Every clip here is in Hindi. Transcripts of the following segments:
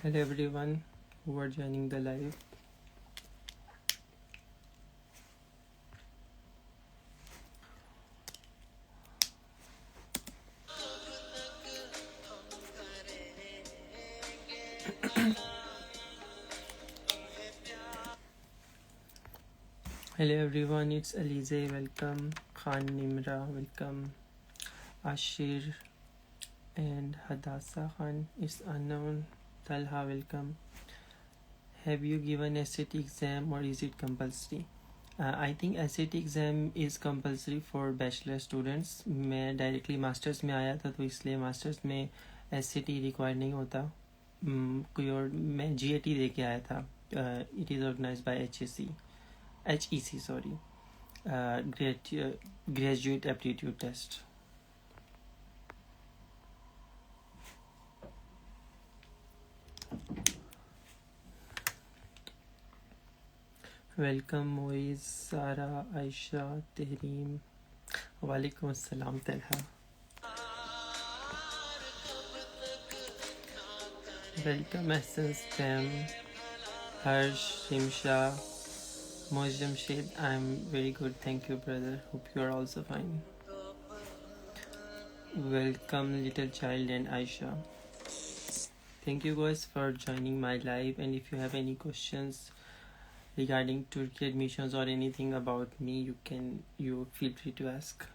Hello everyone who are joining the live. Hello everyone, it's Alize, welcome. Khan Nimra, welcome. Ashir and Hadassa Khan, it's unknown. Talha, welcome. Have you given SAT exam or is it compulsory? I think SAT exam is compulsory for bachelor students. मैं directly masters में आया था तो इसलिए masters में SAT required नहीं होता. कोई और मैं GAT दे के आया था. It is organized by HEC, sorry. Graduate aptitude test. Welcome Moiz, Sara, Aisha, Tehreem. Walaikum assalam Talha. Welcome Essence Tem, Harsh, Shimsha, Mojam Shade. I'm very good, thank you brother. Hope you are also fine. Welcome little child and Aisha. Thank you guys for joining my live, and if you have any questions regarding Turkey admissions or anything about me, you feel free to ask.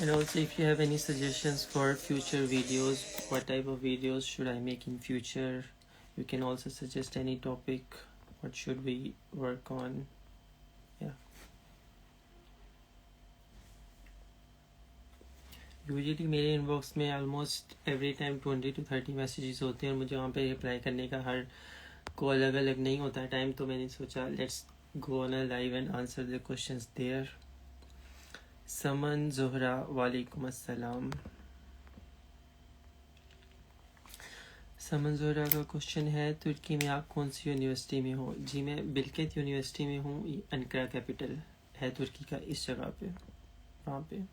And also if you have any suggestions for future videos, what type of videos should I make in future, you can also suggest any topic, what should we work on. Yeah, usually मेरे इनबॉक्स में almost every time 20 to 30 messages होते हैं और मुझे वहाँ पे रिप्लाई करने का हर को अलग अलग नहीं होता है टाइम, तो मैंने सोचा let's go on a live and answer the questions there. Saman Zohra, वालेकुम अस्सलाम. समन जोहरा का क्वेश्चन है, तुर्की में आप कौन सी यूनिवर्सिटी में हो? जी मैं बिलकित यूनिवर्सिटी में हूँ. अंकारा कैपिटल है तुर्की का, इस जगह पे, वहाँ पे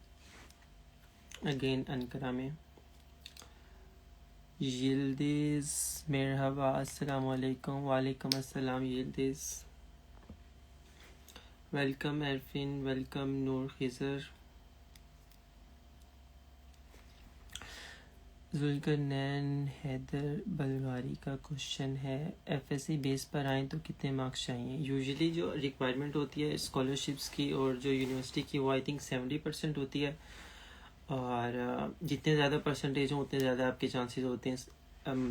अगेन अंकारा में. यिल्दिज मरहबा, अस्सलाम वालेकुम. वालेकुम अस्सलाम यिल्दिज. वेलकम एरफिन, वेलकम नूर खिजर. जुल्करनैन हैदर बलगारी का क्वेश्चन है, एफएससी बेस पर आए तो कितने मार्क्स चाहिए? यूजुअली जो रिक्वायरमेंट होती है स्कॉलरशिप्स की और जो यूनिवर्सिटी की, वो आई थिंक 70% होती है, और जितने ज़्यादा परसेंटेज हो उतने ज़्यादा आपके चांसेस होते हैं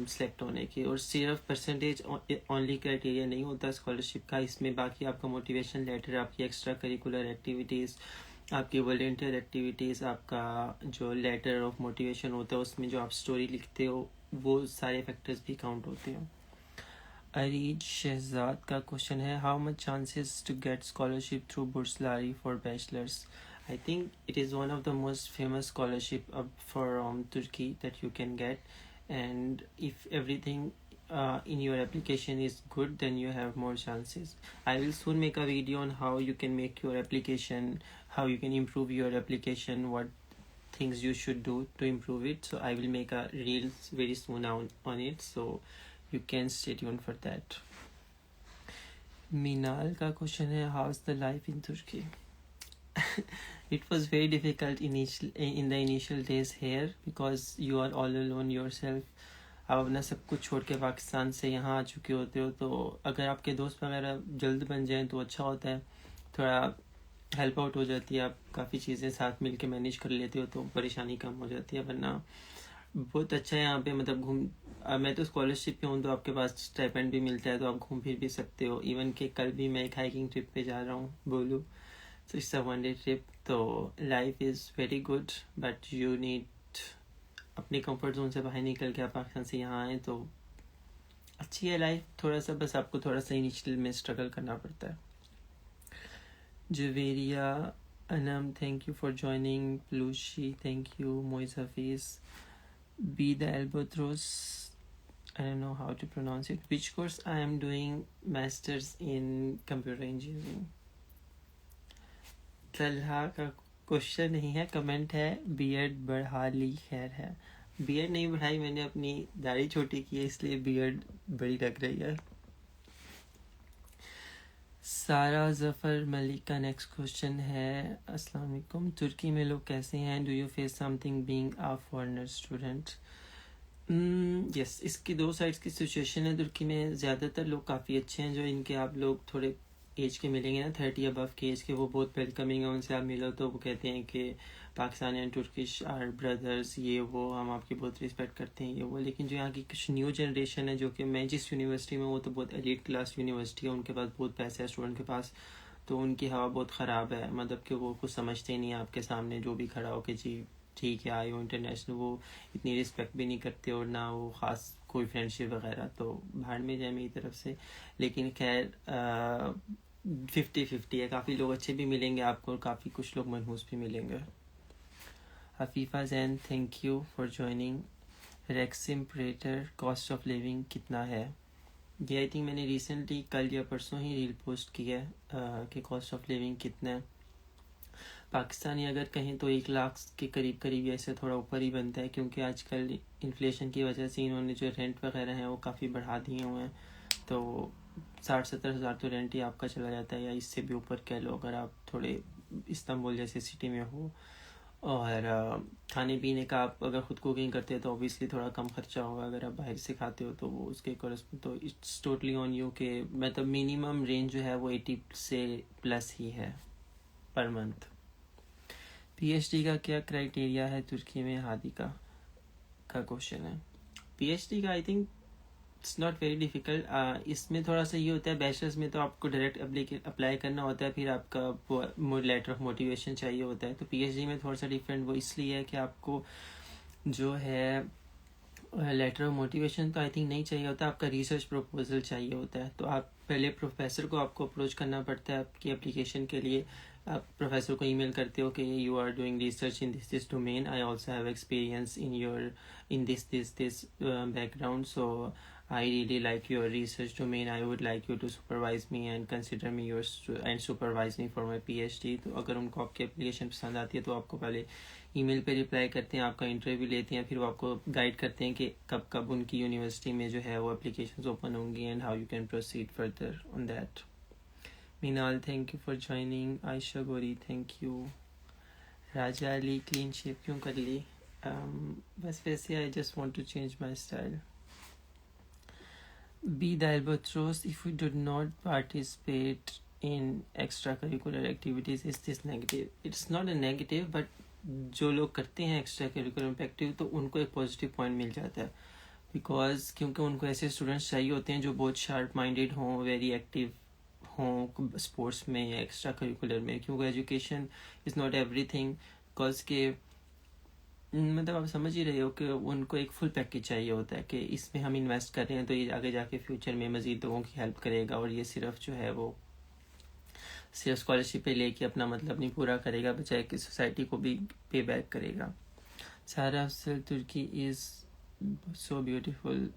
सेलेक्ट होने के. और सिर्फ परसेंटेज ओनली क्राइटेरिया नहीं होता स्कॉलरशिप का, इसमें बाकी आपका मोटिवेशन लेटर, आपकी एक्स्ट्रा करिकुलर एक्टिविटीज़, आपकी वॉलंटियर एक्टिविटीज़, आपका जो लेटर ऑफ मोटिवेशन होता है उसमें जो आप स्टोरी लिखते हो, वो सारे फैक्टर्स भी काउंट होते हैं. अरीज शहजाद का क्वेश्चन है, how much chances to get scholarship through Burslari for bachelors? I think it is one of the most famous scholarship from Turkey that you can get, and if everything in your application is good, then you have more chances. I will soon make a video on how you can make your application, how you can improve your application, what things you should do to improve it. So I will make a reel very soon on it, so you can stay tuned for that. Minal का question है, how's the life in Turkey? It was very difficult in the initial days here because you are all alone yourself. आप अपना सब कुछ छोड़ के पाकिस्तान से यहाँ आ चुके होते हो, तो अगर आपके दोस्त वगैरह जल्द बन जाएं तो अच्छा होता है, थोड़ा हेल्प आउट हो जाती है, आप काफ़ी चीज़ें साथ मिल के मैनेज कर लेते हो तो परेशानी कम हो जाती है. वरना बहुत अच्छा है यहाँ पे, मतलब मैं तो स्कॉलरशिप पे हूँ तो आपके पास स्टाइपेंड भी मिलता है, तो आप घूम फिर भी सकते हो. इवन कि कल भी मैं एक हाइकिंग ट्रिप पे जा रहा हूँ बोलू, so it's a one-day trip. तो life is very good, but you need अपने कंफर्ट जोन से बाहर निकल के आप पाकिस्तान से यहाँ आए तो अच्छी है लाइफ. थोड़ा सा बस आपको थोड़ा सा इनिशियल में स्ट्रगल करना पड़ता है. Javeria Anam, thank you for joining. Plushie, thank you. Moiz Hafeez. Be the albatross, I don't know how to pronounce it. Which course? I am doing masters in computer engineering. Talha का क्वेश्चन नहीं है, कमेंट है। बीएड बढ़ा ली, खैर है। बीएड नहीं बढ़ाई मैंने, अपनी दाढ़ी छोटी की है इसलिए बीएड बड़ी लग रही है। सारा जफर मलिक का नेक्स्ट क्वेश्चन है, अस्सलाम वालेकुम, तुर्की में लोग कैसे हैं? Do you face something being a foreigner student? Yes, इसकी दो साइड्स की सिचुएशन है। तुर्की में ज़्यादातर लोग काफ़ी अच्छे हैं। जो इनके आप लोग थोड़े एज के मिलेंगे ना, 30 अबव के एज के, वो बहुत वेलकमिंग है। उनसे आप मिलो तो वो कहते हैं कि Pakistani and Turkish are brothers, ये वो, हम आपकी बहुत रिस्पेक्ट करते हैं, ये वो। लेकिन जो यहाँ की कुछ न्यू जनरेशन है, जो कि मैं जिस यूनिवर्सिटी में, वो तो बहुत एलीट क्लास यूनिवर्सिटी है, उनके पास बहुत पैसा है स्टूडेंट के पास, तो उनकी हवा बहुत ख़राब है। मतलब कि वो कुछ समझते ही नहीं है आपके सामने जो भी खड़ा हो कि जी ठीक है आए हो इंटरनेशनल, वो इतनी रिस्पेक्ट भी नहीं करते और ना वो ख़ास कोई फ्रेंडशिप वगैरह, तो भाड़ में जाए मेरी तरफ से। लेकिन खैर 50-50 है, काफ़ी लोग अच्छे भी मिलेंगे आपको और काफ़ी कुछ लोग मनहूस भी मिलेंगे। Hafifa Jain, thank you for joining. रेक्सिम प्रेटर, कॉस्ट ऑफ लिविंग कितना है? ये आई थिंक मैंने रिसेंटली कल या परसों ही रील पोस्ट की है कि कॉस्ट ऑफ लिविंग कितना है। पाकिस्तानी अगर कहें तो 1 लाख के करीब करीब, ऐसे थोड़ा ऊपर ही बनता है, क्योंकि आजकल इन्फ्लेशन की वजह से इन्होंने जो रेंट वगैरह हैं वो काफ़ी बढ़ा दिए हुए हैं। तो 60-70 हज़ार तो रेंट ही आपका चला जाता है, या इससे भी ऊपर कह लो अगर आप थोड़े इस्तांबुल जैसे सिटी में हो। और खाने पीने का आप अगर ख़ुद कुकिंग करते हो तो ऑब्वियसली थोड़ा कम खर्चा होगा। अगर आप बाहर से खाते हो तो वो उसके करस्पोंड, तो इट्स टोटली ऑन यू के मतलब मिनिमम रेंज जो है वो 80 से प्लस ही है पर मंथ। पीएचडी का क्या क्राइटेरिया है तुर्की में? हादी का क्वेश्चन है। पीएचडी का आई think it's not very difficult. इसमें थोड़ा सा ये होता है, बैचलर्स में तो आपको डायरेक्ट अप्लाई करना होता है, फिर आपका लेटर ऑफ मोटिवेशन चाहिए होता है। तो पीएचडी में थोड़ा सा डिफरेंट वो इसलिए है कि आपको जो है लेटर ऑफ मोटिवेशन तो आई थिंक नहीं चाहिए होता, आपका रिसर्च प्रपोजल चाहिए होता है। तो आप पहले प्रोफेसर को आपको अप्रोच करना पड़ता है आपकी एप्लीकेशन के लिए। आप प्रोफेसर को ईमेल करते हो कि you are doing research in this domain, I also have experience in this background, so I really like your research domain. I would like you to supervise me and consider me and supervise me for my PhD. तो अगर उनको आपकी एप्लीकेशन पसंद आती है तो आपको पहले ईमेल पे रिप्लाई करते हैं, आपका इंटरव्यू लेते हैं, फिर वो आपको गाइड करते हैं कि कब कब उनकी यूनिवर्सिटी में जो है वो एप्लीकेशंस ओपन होंगी and how you can proceed further on that. Meenal, thank you for joining. Ayesha Gori, thank you. Raja Ali, clean shave क्यों कर ली? बस वैसे I just want to change my style. Be the albatross, if we do not participate in extracurricular activities, is this negative? It's not a negative, but जो लोग करते हैं एक्स्ट्रा करिकुलर एक्टिव तो उनको एक पॉजिटिव पॉइंट मिल जाता है, बिकॉज क्योंकि उनको ऐसे स्टूडेंट्स चाहिए होते हैं जो बहुत शार्प माइंडेड हों, वेरी एक्टिव हों स्पोर्ट्स में या एक्स्ट्रा करिकुलर में, क्योंकि education is not everything. Because के मतलब आप समझ ही रहे हो कि उनको एक फुल पैकेज चाहिए होता है कि इसमें हम इन्वेस्ट कर रहे हैं तो ये आगे जाके फ्यूचर में मज़ीद लोगों की हेल्प करेगा, और ये सिर्फ जो है वो सिर्फ स्कॉलरशिप पे लेके अपना मतलब नहीं पूरा करेगा, बजाय कि सोसाइटी को भी पे बैक करेगा। Sara Afsal, Turkey is so beautiful.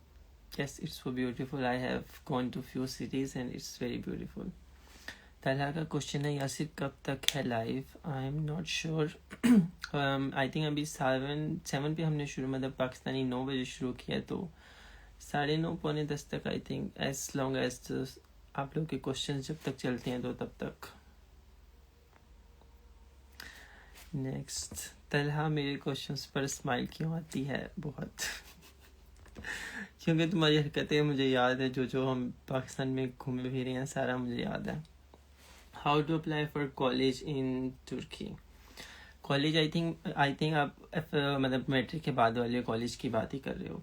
Yes, it's so beautiful. I have gone to few cities and it's very beautiful. Talha का क्वेश्चन है, यासिर कब तक है live? I am not sure. I think अभी 7 पे हमने शुरू, मतलब पाकिस्तानी 9 बजे शुरू किया, तो 9:30 पौने 10 तक I think, as long as आप लोग के क्वेश्चन जब तक चलते हैं तो तब तक। नेक्स्ट, तलहा, मेरे क्वेश्चंस पर स्माइल क्यों आती है? बहुत क्योंकि तुम्हारी हरकतें मुझे याद है, जो हम पाकिस्तान में घूमे फिरे हैं सारा मुझे याद है। How to apply for college in तुर्की? कॉलेज आई थिंक आप मतलब मैट्रिक के बाद वाले कॉलेज की बात ही कर रहे हो,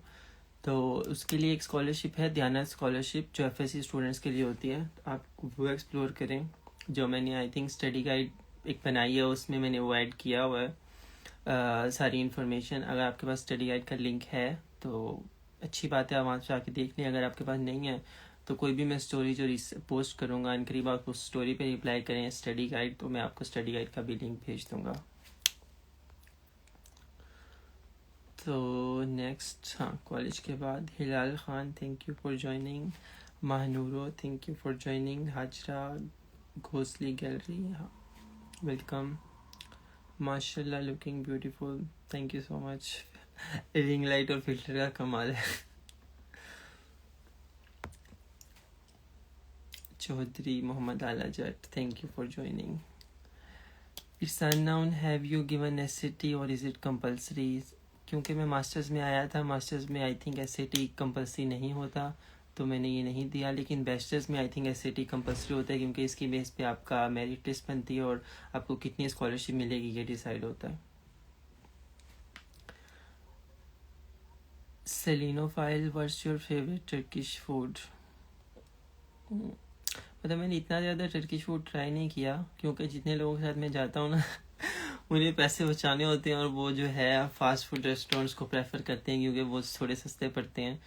तो उसके लिए एक स्कॉलरशिप है, ध्याना स्कॉलरशिप, जो एफएससी स्टूडेंट्स के लिए होती है। आप वो एक्सप्लोर करें। जो मैंने आई थिंक स्टडी गाइड एक बनाई है, उसमें मैंने वो ऐड किया हुआ है सारी इन्फॉर्मेशन। अगर आपके पास स्टडी गाइड का लिंक है तो अच्छी बात है, आप वहाँ से आके देख लें। अगर आपके पास नहीं है तो कोई भी मैं स्टोरी जो पोस्ट करूँगा इन करीब, आप उस स्टोरी पे रिप्लाई करें स्टडी गाइड, तो मैं आपको स्टडी गाइड का भी लिंक भेज दूँगा। तो नेक्स्ट, हाँ, कॉलेज के बाद Hilal Khan, thank you for joining. Mahnoor, thank you for joining. Hajra घोसली गैलरी, हाँ, वेलकम। माशाल्लाह looking beautiful, thank you so much. Ring light और फिल्टर का कमाल है। Chaudhry Mohammad Aala Jatt, thank you for joining. It's unknown, have you given SAT और इज इट कंपल्सरी? क्योंकि मैं मास्टर्स में आया था, मास्टर्स में आई थिंक एसएटी कंपल्सरी नहीं होता, तो मैंने ये नहीं दिया। लेकिन बैचलर्स में आई थिंक एसएटी कंपल्सरी होता है, क्योंकि इसकी बेस पे आपका मेरिट लिस्ट बनती है और आपको कितनी स्कॉलरशिप मिलेगी ये डिसाइड होता है। Selenophile, what's your favourite Turkish food? मतलब मैंने इतना ज़्यादा टर्किश फूड ट्राई नहीं किया, क्योंकि जितने लोगों के साथ मैं जाता हूँ ना उन्हें पैसे बचाने होते हैं और वो जो है फास्ट फूड रेस्टोरेंट्स को प्रेफर करते हैं, क्योंकि वो थोड़े सस्ते पड़ते हैं।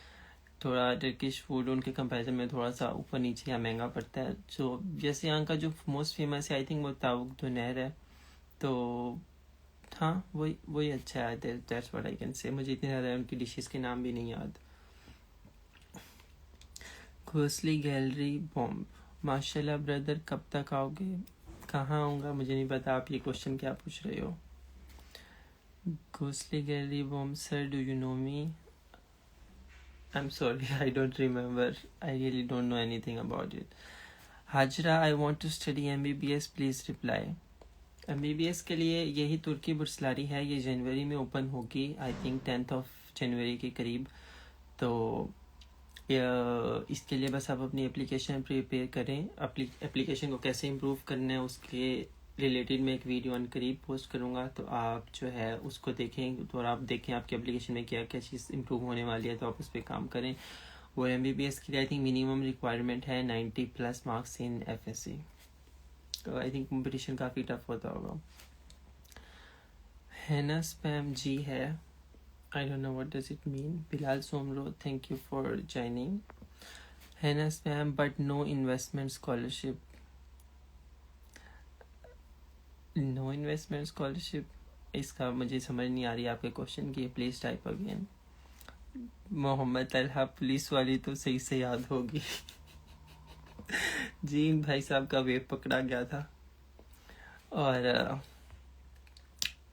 थोड़ा टर्किश फूड उनके कंपैरिजन में थोड़ा सा ऊपर नीचे या महंगा पड़ता है। जो जैसे यहाँ का जो मोस्ट फेमस है आई थिंक वो तावुक दोनहर है, तो हाँ वही अच्छा है। That's what I can say. मुझे इतने ज़्यादा उनकी डिशेस के नाम भी नहीं याद। घोसली गैलरी बॉम्ब, माशाल्लाह ब्रदर, कब तक आओगे? कहाँ आऊँगा मुझे नहीं पता, आप ये क्वेश्चन क्या पूछ रहे हो। घोसली gallery bomb, sir do you know me? I'm sorry, I don't remember. I really don't know anything about it. Hajra, I want to study MBBS. Please reply. MBBS के लिए यही तुर्की बुर्सलारी है, ये जनवरी में ओपन होगी, आई थिंक 10th of जनवरी के करीब। तो इसके लिए बस आप अपनी एप्लीकेशन प्रिपेयर करें। एप्लीकेशन को कैसे इम्प्रूव करना है उसके रिलेटेड मैं एक वीडियो अन करीब पोस्ट करूँगा, तो आप जो है उसको देखें, तो आप देखें आपकी एप्लीकेशन में क्या क्या चीज़ इम्प्रूव होने वाली है, तो आप उस पर काम करें। और MBBS के लिए आई थिंक मिनिमम रिक्वायरमेंट है 90+ मार्क्स इन FSC, तो आई थिंक कंपटीशन काफ़ी टफ होता होगा। हैना स्पैम जी है, I don't know what does it mean. Bilal Somro, thank you for joining. Hannah spam, but no investment scholarship. No investment scholarship. इसका मुझे समझ नहीं आ रही आपके क्वेश्चन की, please type again. Mohammad Talha, police वाली तो सही से याद होगी। जी भाई साहब का वेब पकड़ा गया था, और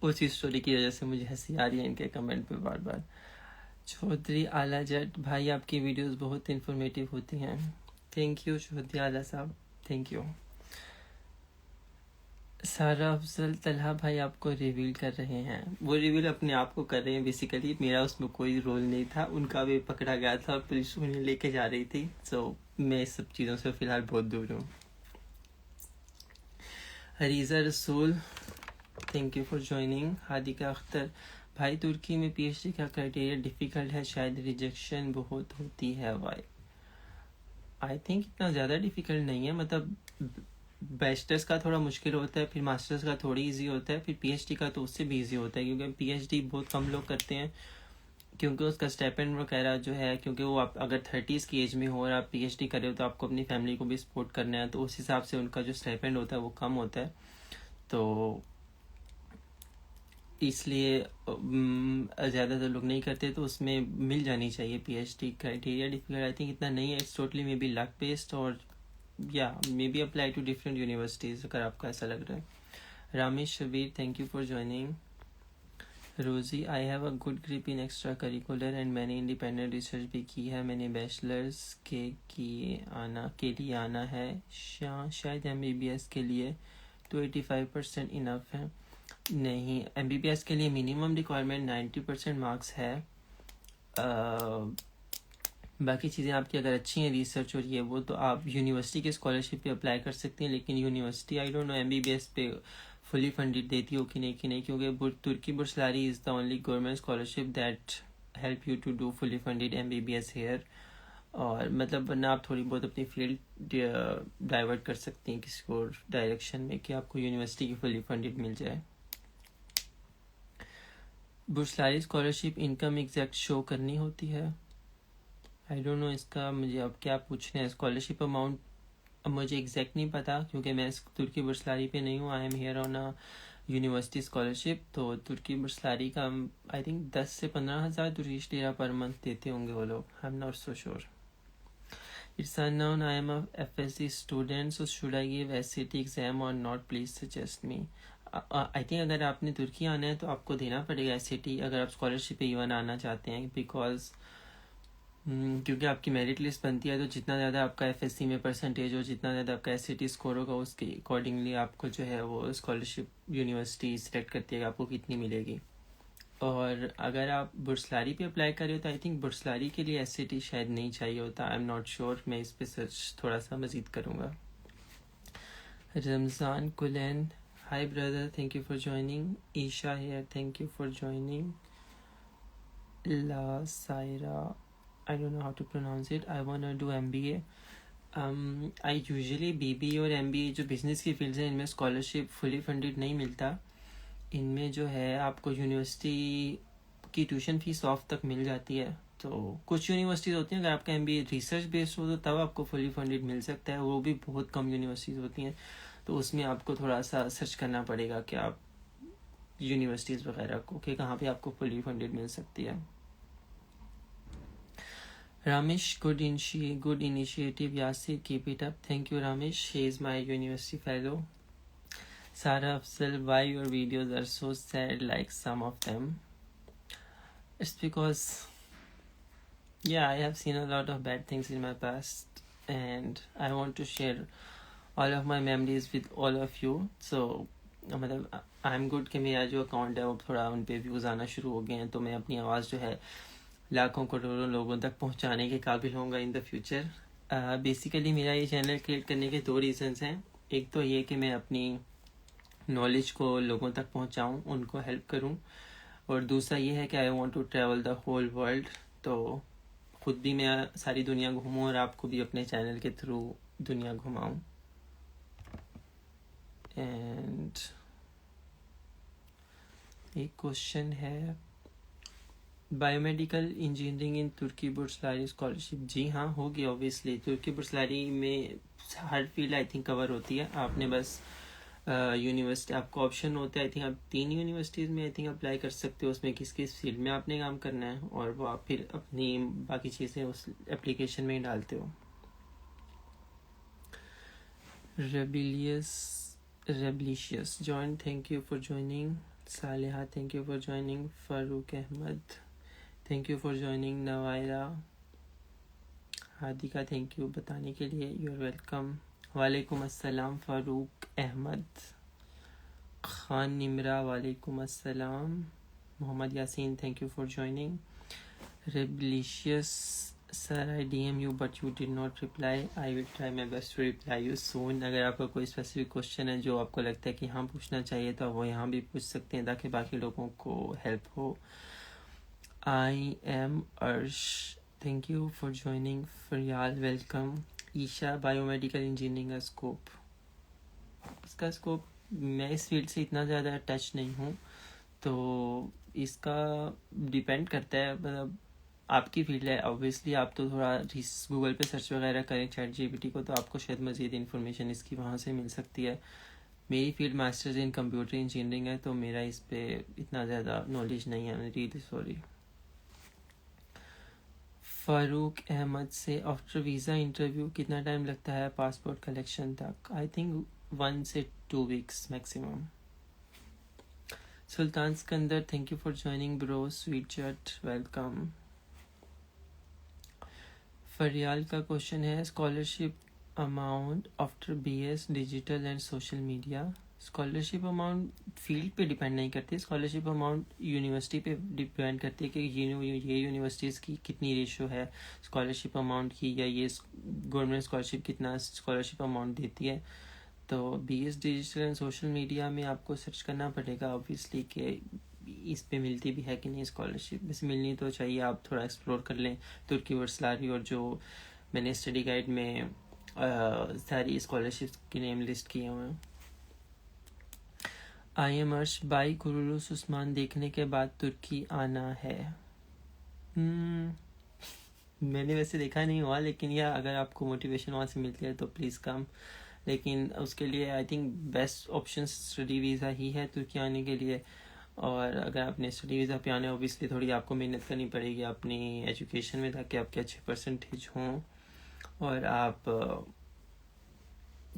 उसी स्टोरी की वजह से मुझे हंसी आ रही है इनके कमेंट पे बार बार। चौधरी आला जट, भाई आपकी वीडियोस बहुत इंफॉर्मेटिव होती हैं। थैंक यू चौधरी आला साहब, थैंक यू। सारा अफजल, तलहा भाई आपको रिवील कर रहे हैं। वो रिवील अपने आप को कर रहे हैं बेसिकली, मेरा उसमें कोई रोल नहीं था। उनका भी पकड़ा गया था और पुलिस उन्हें लेके जा रही थी, सो मैं इस सब चीज़ों से फिलहाल बहुत दूर हूँ। Harija Rasool, thank you for joining. Hadika Akhtar, भाई तुर्की में PhD का क्राइटेरिया डिफ़िकल्ट है, शायद रिजेक्शन बहुत होती है। वाई? आई थिंक इतना ज़्यादा डिफ़िकल्ट नहीं है, मतलब बैचलर्स का थोड़ा मुश्किल होता है, फिर मास्टर्स का थोड़ी इजी होता है, फिर PhD का तो उससे भी इजी होता है, क्योंकि PhD बहुत कम लोग करते हैं, क्योंकि उसका स्टाइपेंड वगैरह जो है, क्योंकि वो आप अगर 30s की एज में हो और आप PhD कर रहे हो तो आपको अपनी फैमिली को भी सपोर्ट करना है, तो उस हिसाब से उनका जो स्टाइपेंड होता है वो कम होता है, तो इसलिए ज़्यादातर लोग नहीं करते, तो उसमें मिल जानी चाहिए PhD। Criteria difficult I think इतना नहीं है, it's totally maybe luck based, और या maybe apply to different universities अगर आपको ऐसा लग रहा है। Ramesh Shabbir, thank you for joining. Rosie, I have a good grip in extra curricular and मैंने इंडिपेंडेंट रिसर्च भी की है, मैंने बैचलर्स के लिए आना है, शायद MBBS के लिए तो 85% इनफ है। नहीं, MBBS के लिए मिनिमम रिक्वायरमेंट 90% मार्क्स है। बाकी चीज़ें आपकी अगर अच्छी हैं, रिसर्च और ये वो, तो आप यूनिवर्सिटी के स्कॉलरशिप पे अप्लाई कर सकते हैं, लेकिन university I don't know MBBS पे फुली फंडेड देती हो कि नहीं, क्योंकि Turkey Burslari is the only government scholarship that help you to do fully funded MBBS here. और मतलब वरना आप थोड़ी बहुत अपनी फील्ड डाइवर्ट कर सकती हैं किसी और डायरेक्शन में, कि आपको यूनिवर्सिटी की फुली फंडेड मिल जाए। बुर्सलारी स्कॉलरशिप इनकम एग्जैक्ट शो करनी होती है, आई डोंट नो इसका मुझे अब क्या पूछना है। स्कॉलरशिप अमाउंट अब मुझे एग्जैक्ट नहीं पता, क्योंकि मैं तुर्की बुर्सलारी पे नहीं हूँ, I am here on a university scholarship. तो तुर्की बुर्सलारी का आई थिंक 10 से 15,000 तुर्किश लिरा पर मंथ देते होंगे वो लोग, I am not so sure. It's unknown, I am a FSC student, so should I give SAT exam और not, please suggest me. I think अगर आपने तुर्की आना है तो आपको देना पड़ेगा SAT अगर आप स्कॉलरशिप पे इवन आना चाहते हैं, बिकॉज क्योंकि आपकी मेरिट लिस्ट बनती है तो जितना ज़्यादा आपका FSC में परसेंटेज हो, जितना ज़्यादा आपका SAT स्कोर होगा, उसके अकॉर्डिंगली आपको जो है वो स्कॉलरशिप यूनिवर्सिटी सिलेक्ट करती है कि आपको कितनी मिलेगी। और अगर आप बुर्सलारी पे अप्लाई कर रहे हो तो आई थिंक बुर्सलारी के लिए SAT शायद नहीं चाहिए होता, आई एम नॉट श्योर, मैं इस पे सर्च थोड़ा सा मज़ीद करूँगा। Ramzan Kulain, hi brother, thank you for joining. Isha here, thank you for joining. ला Saira, I don't know how to pronounce it. I want to do MBA. I usually BBA और MBA जो बिजनेस की फील्ड है इनमें स्कॉलरशिप फुली फंडेड नहीं मिलता। इनमें जो है आपको यूनिवर्सिटी की ट्यूशन फीस ऑफ तक मिल जाती है। तो कुछ यूनिवर्सिटीज़ होती हैं, अगर आपका MBA रिसर्च बेस्ड हो तो तब आपको फुली फंडेड मिल सकता है, वो भी बहुत कम यूनिवर्सिटीज़ होती हैं। तो उसमें आपको थोड़ा सा सर्च करना पड़ेगा कि आप यूनिवर्सिटीज़ वगैरह को कि कहाँ पे आपको फुली फंडेड मिल सकती है। Ramesh, good initiative. Yasir, keep it up. Thank you, Ramesh. He is my university fellow. Sara Afzal, why your videos are so sad like some of them? It's because, yeah, I have seen a lot of bad things in my past and I want to share all of my memories with all of you. So, मतलब आई एम गुड कि मेरा जो अकाउंट है वो थोड़ा उन पे व्यूज़ आना शुरू हो गए हैं, तो मैं अपनी आवाज़ जो है लाखों करोड़ों लोगों तक पहुंचाने के काबिल होऊंगा इन द फ्यूचर। बेसिकली मेरा ये चैनल क्रिएट करने के 2 रीज़न्स हैं। एक तो ये कि मैं अपनी नॉलेज को लोगों तक पहुंचाऊं, उनको हेल्प करूं, और दूसरा ये है कि I want to travel the whole world. तो खुद भी मैं सारी दुनिया घूमूं और आपको भी अपने चैनल के थ्रू दुनिया घुमाऊं। एंड एक क्वेश्चन है, biomedical engineering in Turkey Burslari scholarship. जी हाँ, होगी ऑब्वियसली। तुर्की बुर्सलारी में हर फील्ड आई थिंक कवर होती है। आपने बस यूनिवर्सिटी, आपको ऑप्शन होता है, आई थिंक आप 3 यूनिवर्सिटीज़ में आई थिंक अप्लाई कर सकते हो, उसमें किस किस फील्ड में आपने काम करना है, और वो आप फिर अपनी बाकी चीज़ें उस एप्लीकेशन में ही डालते हो। Rebellious join, thank you for joining. Saleha, thank you for joining. Farooq Ahmed, thank you for joining. Navaira, Hadika, thank you बताने के लिए, यू आर वेलकम। वालेकुम अस्सलाम फारूक अहमद। खान निमरा, वालेकुम अस्सलाम। Mohammad Yaseen, thank you for joining. Rebellious, sir I DM you but you did not reply. I will try my best to reply you soon. अगर आपका कोई स्पेसिफिक क्वेश्चन है जो आपको लगता है कि हाँ पूछना चाहिए तो वो यहाँ भी पूछ सकते हैं ताकि बाकी लोगों को हेल्प हो। I am Arsh, thank you for joining. Faryal, welcome. Isha, biomedical engineering का स्कोप, इसका स्कोप मैं इस फील्ड से इतना ज़्यादा टच नहीं हूँ, तो इसका डिपेंड करता है, मतलब आपकी फील्ड है ऑब्वियसली। आप तो थोड़ा गूगल पे सर्च वगैरह करें ChatGPT को, तो आपको शायद मज़ीद इन्फॉर्मेशन इसकी वहाँ से मिल सकती है। मेरी field masters in computer engineering है, तो मेरा इस पे इतना ज़्यादा नॉलेज नहीं है, रियली सॉरी। फारूक अहमद से, आफ्टर वीज़ा इंटरव्यू कितना टाइम लगता है पासपोर्ट कलेक्शन तक? आई थिंक 1 से 2 weeks maximum. Sultan Sikandar, thank you for joining bro. Sweet Jatt, welcome. Faryal का क्वेश्चन है, scholarship amount after BS digital and social media. Scholarship amount field पे डिपेंड नहीं करती, स्कॉलरशिप अमाउंट यूनिवर्सिटी पे डिपेंड करती है कि ये यूनिवर्सिटीज़ की कितनी रेशो है स्कॉलरशिप अमाउंट की, या ये गवर्नमेंट स्कॉलरशिप कितना स्कॉलरशिप अमाउंट देती है। तो BS digital and social media में आपको सर्च करना पड़ेगा ऑब्वियसली कि इस पे मिलती भी है कि नहीं स्कॉलरशिप। वैसे मिलनी तो चाहिए, आप थोड़ा एक्सप्लोर कर लें तुर्की बुर्सलारी, और जो मैंने स्टडी गाइड में सारी स्कॉलरशिप की नेम लिस्ट किए हुए हैं। IM अर्श, बाई कुरुलुस उस्मान देखने के बाद तुर्की आना है। मैंने वैसे देखा नहीं हुआ, लेकिन या अगर आपको मोटिवेशन वहाँ से मिलती है तो प्लीज़ कम, लेकिन उसके लिए I think best option study visa ही है तुर्की आने के लिए। और अगर आपने स्टडी वीज़ा पे आना है, ओबियसली थोड़ी आपको मेहनत करनी पड़ेगी अपनी एजुकेशन में, ताकि आपके अच्छे परसेंटेज हों और आप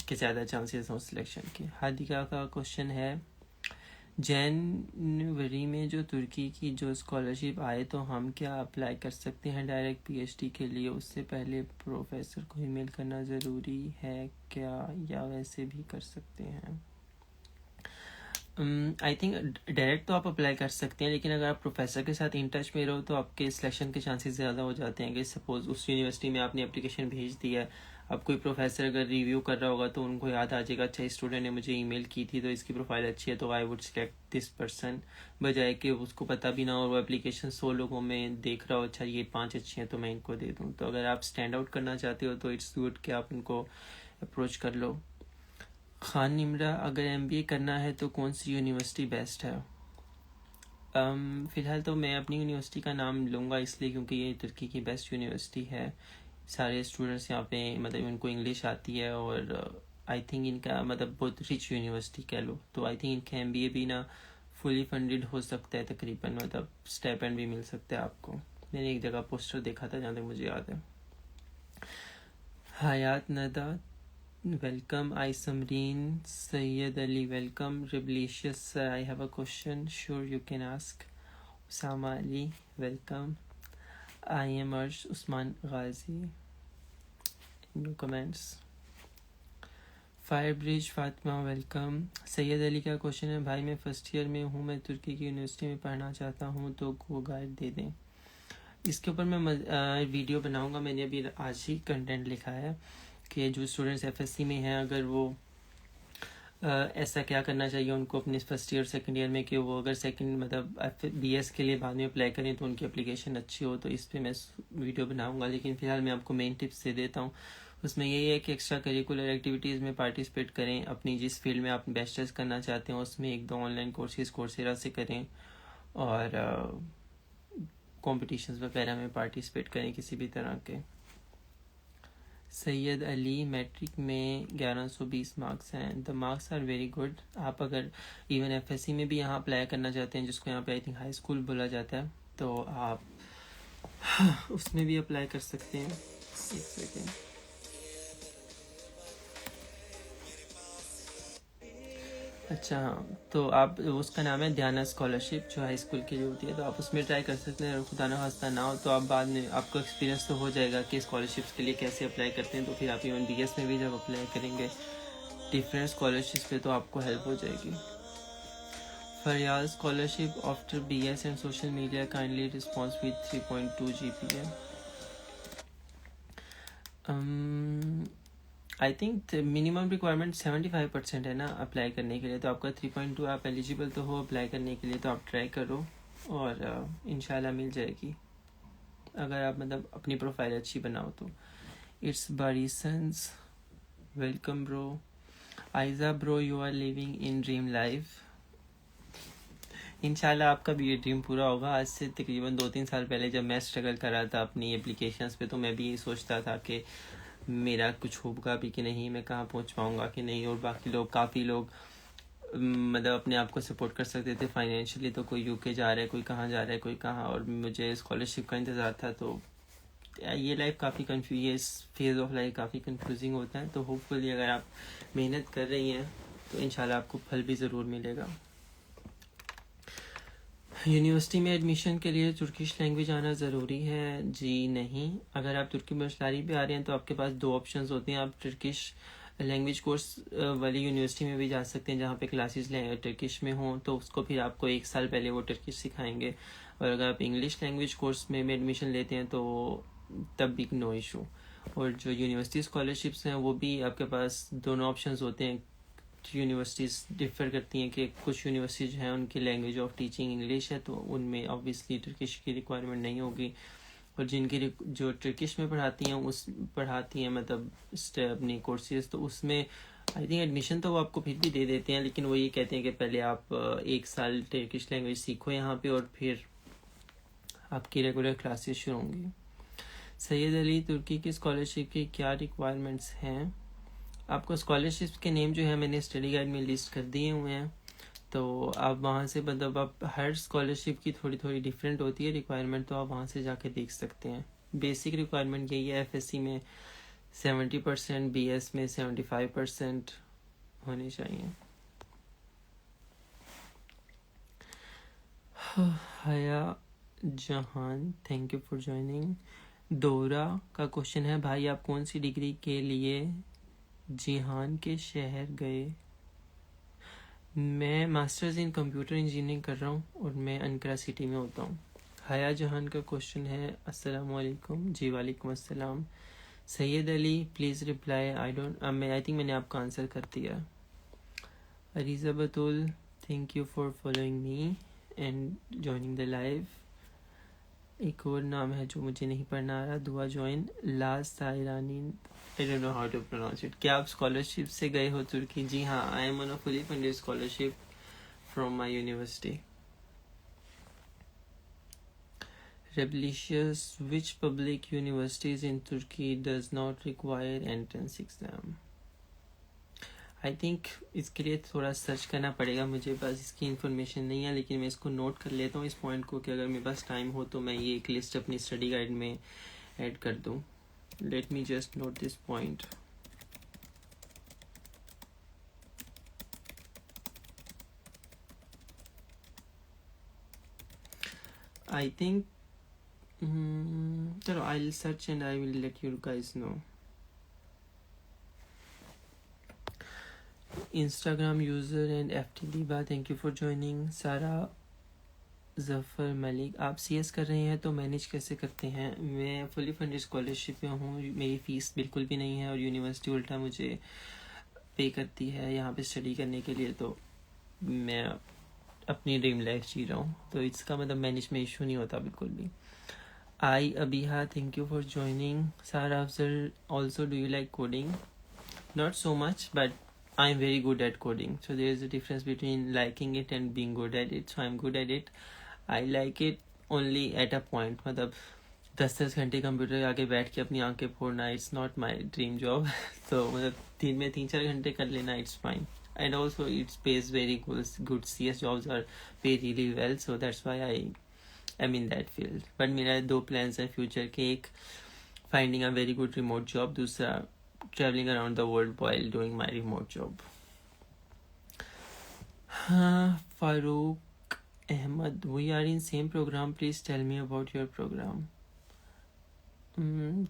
के ज़्यादा चांसेस हों सिलेक्शन के। हादिका का क्वेश्चन है, जनवरी में जो तुर्की की जो स्कॉलरशिप आए तो हम क्या अप्लाई कर सकते हैं डायरेक्ट पीएचडी के लिए? उससे पहले प्रोफेसर को ईमेल करना ज़रूरी है क्या, या वैसे भी कर सकते हैं? आई थिंक डायरेक्ट तो आप अप्लाई कर सकते हैं, लेकिन अगर आप प्रोफेसर के साथ इन टच में रहो तो आपके सिलेक्शन के चांसेस ज़्यादा हो जाते हैं। कि सपोज़ उस यूनिवर्सिटी में आपने एप्लीकेशन भेज दिया है, अब कोई प्रोफेसर अगर रिव्यू कर रहा होगा तो उनको याद आ जाएगा, अच्छा स्टूडेंट ने मुझे ईमेल की थी तो इसकी प्रोफाइल अच्छी है तो I would select this person, बजाय कि उसको पता भी ना हो और वो एप्लीकेशन 100 लोगों में देख रहा हो, अच्छा ये 5 अच्छी हैं तो मैं इनको दे दूँ। तो अगर आप स्टैंड आउट करना चाहते हो तो इट्स गुड कि आप उनको अप्रोच कर लो। खान निमरा, अगर एमबीए करना है तो कौन सी यूनिवर्सिटी बेस्ट है? फ़िलहाल तो मैं अपनी यूनिवर्सिटी का नाम लूँगा इसलिए क्योंकि ये तुर्की की बेस्ट यूनिवर्सिटी है। सारे स्टूडेंट्स यहाँ पे मतलब इनको इंग्लिश आती है और आई थिंक इनका मतलब बहुत रिच यूनिवर्सिटी कह लो, तो आई थिंक इनका एमबीए भी ना फुली फंडेड हो सकता है तकरीबन, मतलब स्टाइपेंड भी मिल सकता है आपको। मैंने एक जगह पोस्टर देखा था जहाँ तक मुझे याद है। हयात नदा, welcome. I Samreen Sayyed Ali, welcome. Reblicious sir, I have a question, sure you can ask. Usama Ali, welcome. I am Arsh Usman Ghazi. No comments. Firebridge Fatima, welcome. Syed Ali का क्वेश्चन है, भाई मैं फर्स्ट ईयर में हूँ, मैं तुर्की की यूनिवर्सिटी में पढ़ना चाहता हूँ तो वो गाइड दे दें। इसके ऊपर मैं वीडियो बनाऊंगा, मैंने अभी आज ही कंटेंट लिखा है कि जो स्टूडेंट्स एफएससी में हैं अगर वो ऐसा क्या करना चाहिए उनको अपने फर्स्ट ईयर सेकंड ईयर में, कि वो अगर सेकंड मतलब बीएस के लिए बाद में अप्लाई करें तो उनकी एप्लीकेशन अच्छी हो, तो इस पर मैं वीडियो बनाऊंगा। लेकिन फ़िलहाल मैं आपको मेन टिप्स दे देता हूँ। उसमें यही है कि एक्स्ट्रा करिकुलर एक्टिविटीज़ में पार्टिसिपेट करें, अपनी जिस फील्ड में आप बेस्टर्स करना चाहते हैं उसमें 1-2 ऑनलाइन कोर्सेज कोर्सेरा से करें, और कॉम्पिटिशन्स वगैरह में पार्टिसिपेट करें किसी भी तरह के। सैयद अली, मैट्रिक में 1120 मार्क्स हैं, the marks are very good. आप अगर इवन एफएससी में भी यहाँ अप्लाई करना चाहते हैं, जिसको यहाँ पे आई थिंक हाई स्कूल बोला जाता है, तो आप उसमें भी अप्लाई कर सकते हैं। एक सेकेंड, अच्छा हाँ, तो आप उसका नाम है ध्याना स्कॉलरशिप, जो हाई स्कूल के लिए होती है, तो आप उसमें ट्राई कर सकते हैं। अगर खुदा ना खास्ता ना हो तो आप बाद में आपको एक्सपीरियंस तो हो जाएगा कि स्कॉलरशिप्स के लिए कैसे अप्लाई करते हैं, तो फिर आप इवन बीएस में भी जब अप्लाई करेंगे डिफरेंट स्कॉलरशिप्स पे तो आपको हेल्प हो जाएगी। Faryal, scholarship after BS and social media, kindly response with 3.2 GPA। I think minimum requirement 75% है ना अप्लाई करने के लिए, तो आपका 3.2 आप एलिजिबल तो हो अप्लाई करने के लिए, तो आप ट्राई करो और इंशाल्लाह मिल जाएगी अगर आप मतलब अपनी प्रोफाइल अच्छी बनाओ तो। इट्स बारिसंस, welcome bro. Aiza bro, you are living in dream life. इंशाल्लाह आपका भी ये ड्रीम पूरा होगा। आज से तकरीबन 2-3 साल पहले जब मैं स्ट्रगल कर रहा था अपनी एप्लीकेशंस पे, तो मैं भी सोचता था कि मेरा कुछ होगा भी कि नहीं, मैं कहाँ पहुँच पाऊँगा कि नहीं, और बाकी लोग काफ़ी लोग मतलब अपने आप को सपोर्ट कर सकते थे फाइनेंशियली, तो कोई यूके जा रहा है, कोई कहाँ जा रहा है, कोई कहाँ, और मुझे स्कॉलरशिप का इंतज़ार था। तो ये लाइफ काफ़ी ये फेज़ ऑफ लाइफ काफ़ी कंफ्यूजिंग होता है। तो होपफुली अगर आप मेहनत कर रही हैं तो इंशाल्लाह आपको फल भी ज़रूर मिलेगा। यूनिवर्सिटी में एडमिशन के लिए तुर्किश लैंग्वेज आना ज़रूरी है? जी नहीं, अगर आप तुर्की बचलारी पे आ रहे हैं तो आपके पास 2 ऑप्शंस होते हैं। आप तुर्किश लैंग्वेज कोर्स वाली यूनिवर्सिटी में भी जा सकते हैं जहाँ पे क्लासेस तुर्किश में हों, तो उसको फिर आपको 1 साल पहले वो तुर्किश सिखाएंगे। और अगर आप इंग्लिश लैंग्वेज कोर्स में एडमिशन लेते हैं तो तब भी नो इशू। और जो यूनिवर्सिटी स्कॉलरशिप्स हैं वो भी आपके पास दोनों ऑप्शंस होते हैं। यूनिवर्सिटीज़ डिफ़र करती हैं कि कुछ यूनिवर्सिटीज हैं उनकी लैंग्वेज ऑफ टीचिंग इंग्लिश है, तो उनमें ऑब्वियसली तुर्किश की रिक्वायरमेंट नहीं होगी, और जिनकी जो तुर्किश में पढ़ाती हैं मतलब अपनी कोर्सेज, तो उसमें आई थिंक एडमिशन तो वो आपको फिर भी दे देते हैं, लेकिन वो ये कहते हैं कि पहले आप 1 साल तुर्किश लैंग्वेज सीखो यहाँ पे और फिर आपकी रेगुलर क्लासेस शुरू होंगी। सैयद अली, तुर्की की स्कॉलरशिप की क्या रिक्वायरमेंट्स हैं? आपको स्कॉलरशिप के नेम जो है मैंने स्टडी गाइड में लिस्ट कर दिए हुए हैं, तो आप वहाँ से मतलब आप हर स्कॉलरशिप की थोड़ी थोड़ी डिफरेंट होती है रिक्वायरमेंट, तो आप वहाँ से जाके देख सकते हैं। बेसिक रिक्वायरमेंट यही है, एफएससी में 70%, बीएस में 75% होनी चाहिए। हया जहान, थैंक यू फॉर ज्वाइनिंग। दोरा का क्वेश्चन है, भाई आप कौन सी डिग्री के लिए जिहान के शहर गए? मैं मास्टर्स इन कंप्यूटर इंजीनियरिंग कर रहा हूँ और मैं अनकरा सिटी में होता हूँ। हया जहान का क्वेश्चन है, अस्सलाम वालेकुम। जी वालेकुम अस्सलाम। Syed Ali, please reply. I think मैंने आपका आंसर कर दिया। Areeza Batool, thank you for following me and joining the live. एक और नाम है जो मुझे नहीं पढ़ना आ रहा, Dua join. Last Sairani, I don't know how to pronounce it. क्या आप स्कॉलरशिप से गए हो तुर्की? जी हाँ, I am on a fully funded scholarship from my university. Rebellious, which public universities in Turkey does not require entrance exam? I think इसके लिए थोड़ा सर्च करना पड़ेगा, मुझे बस इसकी इन्फॉर्मेशन नहीं है, लेकिन मैं इसको नोट कर लेता हूँ इस पॉइंट को कि अगर मेरे पास टाइम हो तो मैं ये एक लिस्ट अपनी स्टडी गाइड में ऐड कर दूँ। Let me just note this point. I think चलो, I will search and I will let you guys know. Instagram user and FT Diba, thank you for joining. सारा जफ़र मलिक, आप CS कर रहे हैं तो मैनेज कैसे करते हैं? मैं फुली फंडेड स्कॉलरशिप में हूँ, मेरी फ़ीस बिल्कुल भी नहीं है और यूनिवर्सिटी उल्टा मुझे पे करती है यहाँ पे स्टडी करने के लिए, तो मैं अपनी ड्रीम लाइफ जी रहा हूँ, तो इसका मतलब मैनेज में इशू नहीं होता बिल्कुल भी। I Abiha, thank you for joining. Sara Afzal, also do you like coding? Not so much, but I'm very good at coding. So there's a difference between liking it and being good at it. So I'm good at it. I like it only at a point. मतलब 10-10 घंटे कंप्यूटर के आगे बैठ के अपनी आंखें फोड़ना, it's not my dream job. तो मतलब दिन में 3-4 घंटे कर लेना, it's fine. And also it pays very good. CS jobs are pay really well. So that's why I am in that field. But मेरा 2 plans है फ्यूचर के, एक finding a very good remote job, दूसरा traveling around the world while doing my remote job. Farooq Ahmed, we are in same program, please tell me about your program.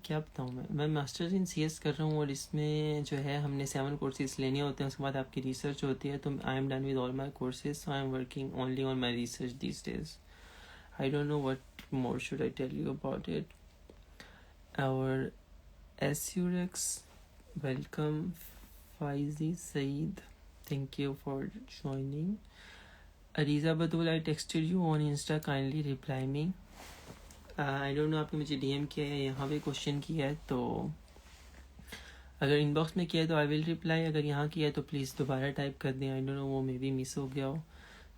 क्या बताऊँ मैं मास्टर्स इन CS कर रहा हूँ और इसमें जो है हमने 7 कोर्सेज लेने होते हैं, उसके बाद आपकी रिसर्च होती है, तो I am done with all my courses, so I am working only on my research these days. I don't know what more should I tell you about it. और SUREX, welcome. Faizi Saeed, thank you for joining. Ariza Badul, I texted you on Insta, kindly reply me. I don't know आपने मुझे DM किया है, यहाँ पे क्वेश्चन किया है, तो अगर इनबॉक्स में किया है तो आई विल रिप्लाई, अगर यहाँ किया है तो प्लीज़ दोबारा टाइप कर दें. आई डोंट नो, वो मे बी मिस हो गया हो.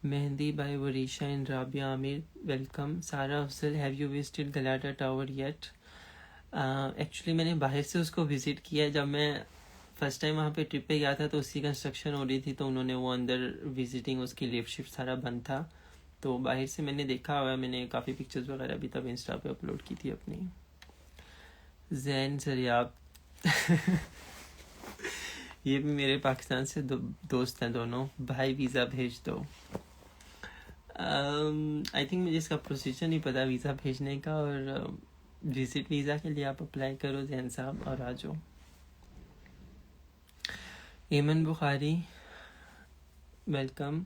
Mehndi by Warisha and Rabia Aamir, welcome. Sara Afzal, have you visited Galata Tower yet? Actually मैंने बाहर से उसको विज़िट किया है. जब मैं फर्स्ट टाइम वहाँ पे ट्रिप पे गया था तो उसकी कंस्ट्रक्शन हो रही थी, तो उन्होंने वो अंदर विजिटिंग, उसकी लिफ्ट शिफ्ट सारा बंद था, तो बाहर से मैंने देखा हुआ है. मैंने काफ़ी पिक्चर्स वगैरह भी तब इंस्टा पे अपलोड की थी अपनी. जैन सरियाब ये भी मेरे पाकिस्तान से दोस्त हैं दोनों. भाई वीज़ा भेज दो. आई थिंक मुझे इसका प्रोसीजर नहीं पता वीज़ा भेजने का, और विजिट वीज़ा के लिए आप अप्लाई करो जैन साहब और आ जाओ. एमन बुखारी, वेलकम.